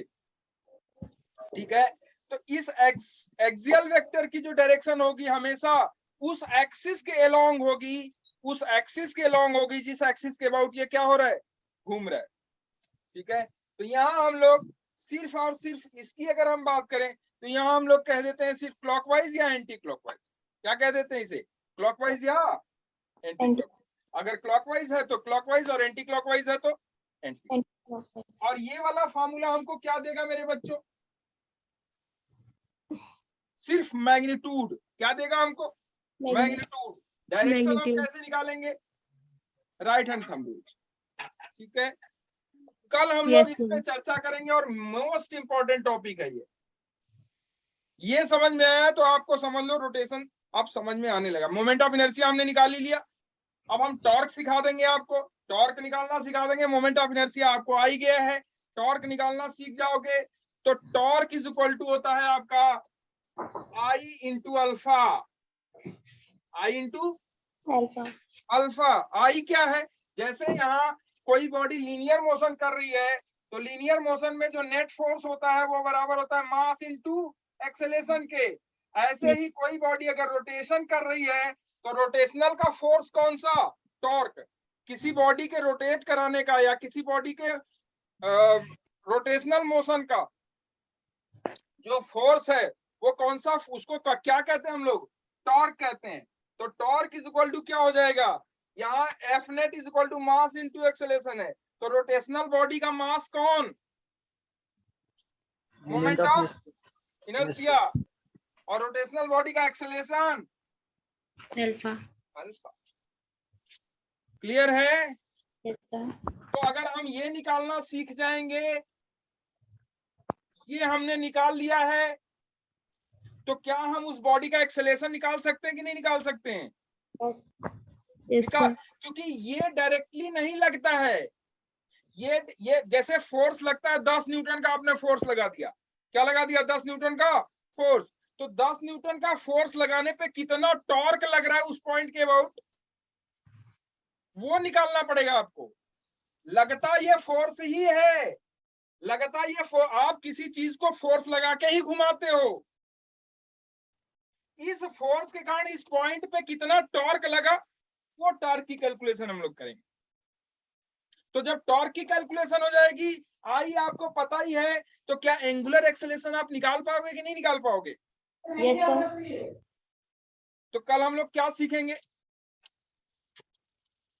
[SPEAKER 1] ठीक है, तो इस एक्सियल वेक्टर की जो डायरेक्शन होगी हमेशा उस एक्सिस के अलोंग होगी, जिस एक्सिस के अबाउट ये क्या हो रहा है? घूम रहा है। ठीक है, तो यहाँ हम लोग सिर्फ और सिर्फ इसकी अगर हम बात करें तो यहाँ हम लोग कह देते हैं सिर्फ क्लॉकवाइज या एंटी क्लॉकवाइज। क्या कह देते हैं इसे? क्लॉकवाइज या एंटी क्लॉकवाइज। अगर क्लॉकवाइज है तो क्लॉकवाइज और एंटी क्लॉकवाइज है तो एंटी। और ये वाला फॉर्मूला हमको क्या देगा मेरे बच्चों? सिर्फ मैग्नीट्यूड। क्या देगा हमको? मैग्नीट्यूड। डायरेक्शन हम कैसे निकालेंगे? Right hand thumb rule. ठीक है, कल हम लोग इस पे चर्चा करेंगे और मोस्ट इंपॉर्टेंट टॉपिक है ये समझ में आया तो आपको समझ लो रोटेशन अब समझ में आने लगा। मोमेंट ऑफ इनर्शिया हमने निकाल ही लिया, अब हम टॉर्क सिखा देंगे आपको, टॉर्क निकालना सिखा देंगे। मोमेंट ऑफ इनर्शिया आपको आ ही गया है, टॉर्क निकालना सीख जाओगे तो टॉर्क इज इक्वल टू होता है आपका आई इंटू अल्फा। आई इंटू अल्फा। आई क्या है? जैसे यहाँ कोई बॉडी लीनियर मोशन कर रही है तो लीनियर मोशन में जो नेट फोर्स होता है वो बराबर होता है मास इंटू एक्सेलेरेशन के। ऐसे ही कोई बॉडी अगर रोटेशन कर रही है तो रोटेशनल का फोर्स कौन सा? टॉर्क। किसी बॉडी के रोटेट कराने का या किसी बॉडी के रोटेशनल मोशन का जो फोर्स है वो कौन सा? उसको क्या कहते हैं हम लोग? टॉर्क कहते हैं। तो टॉर्क इज इक्वल टू क्या हो जाएगा? यहाँ F net is equal to mass into acceleration है, तो रोटेशनल बॉडी का मास कौन? Moment of inertia. और रोटेशनल बॉडी का एक्सेलेरेशन
[SPEAKER 4] अल्फा।
[SPEAKER 1] अल्फा। क्लियर है?
[SPEAKER 4] Yes sir.
[SPEAKER 1] तो अगर हम ये निकालना सीख जाएंगे, ये हमने निकाल लिया है, तो क्या हम उस बॉडी का एक्सेलेरेशन निकाल सकते हैं कि नहीं निकाल सकते हैं?
[SPEAKER 4] Yes sir.
[SPEAKER 1] क्योंकि ये डायरेक्टली नहीं लगता है, ये जैसे फोर्स लगता है 10 न्यूटन का, आपने फोर्स लगा दिया, क्या लगा दिया, 10 न्यूटन का फोर्स। तो 10 न्यूटन का फोर्स लगाने पे कितना टॉर्क लग रहा है उस पॉइंट के अबाउट, वो निकालना पड़ेगा आपको। लगता ये फोर्स ही है, लगता ये आप किसी चीज को फोर्स लगा के ही घुमाते हो, इस फोर्स के कारण इस पॉइंट पे कितना टॉर्क लगा, वो टॉर्क की कैलकुलेशन हम लोग करेंगे। तो जब टॉर्क की कैलकुलेशन हो जाएगी, आई आपको पता ही है, तो क्या एंगुलर एक्सेलरेशन आप निकाल पाओगे कि नहीं निकाल पाओगे?
[SPEAKER 4] Yes sir.
[SPEAKER 1] तो कल हम लोग क्या सीखेंगे,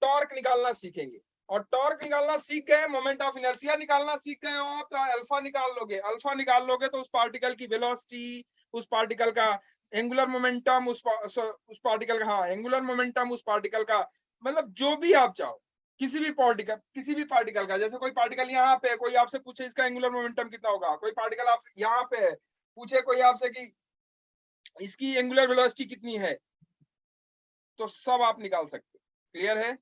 [SPEAKER 1] टॉर्क निकालना सीखेंगे। और टॉर्क निकालना सीख गए, मोमेंट ऑफ इनर्शिया निकालना सीख गए हो, तो अल्फा निकाल लोगे। अल्फा निकाल लोगे तो उस पार्टिकल की वेलोसिटी, उस पार्टिकल का एंगुलर मोमेंटम, उस पार्टिकल का, हाँ एंगुलर मोमेंटम उस पार्टिकल का, मतलब जो भी आप चाहो, किसी भी पार्टिकल का, जैसे कोई पार्टिकल यहाँ पे, कोई आपसे पूछे इसका एंगुलर मोमेंटम कितना होगा, कोई पार्टिकल आप यहाँ पे पूछे कोई आपसे कि इसकी एंगुलर वेलोसिटी कितनी है, तो सब आप निकाल सकते हो। क्लियर है?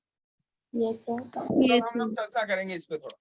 [SPEAKER 4] Yes sir.
[SPEAKER 1] कल हम लोग चर्चा करेंगे इस पे थोड़ा।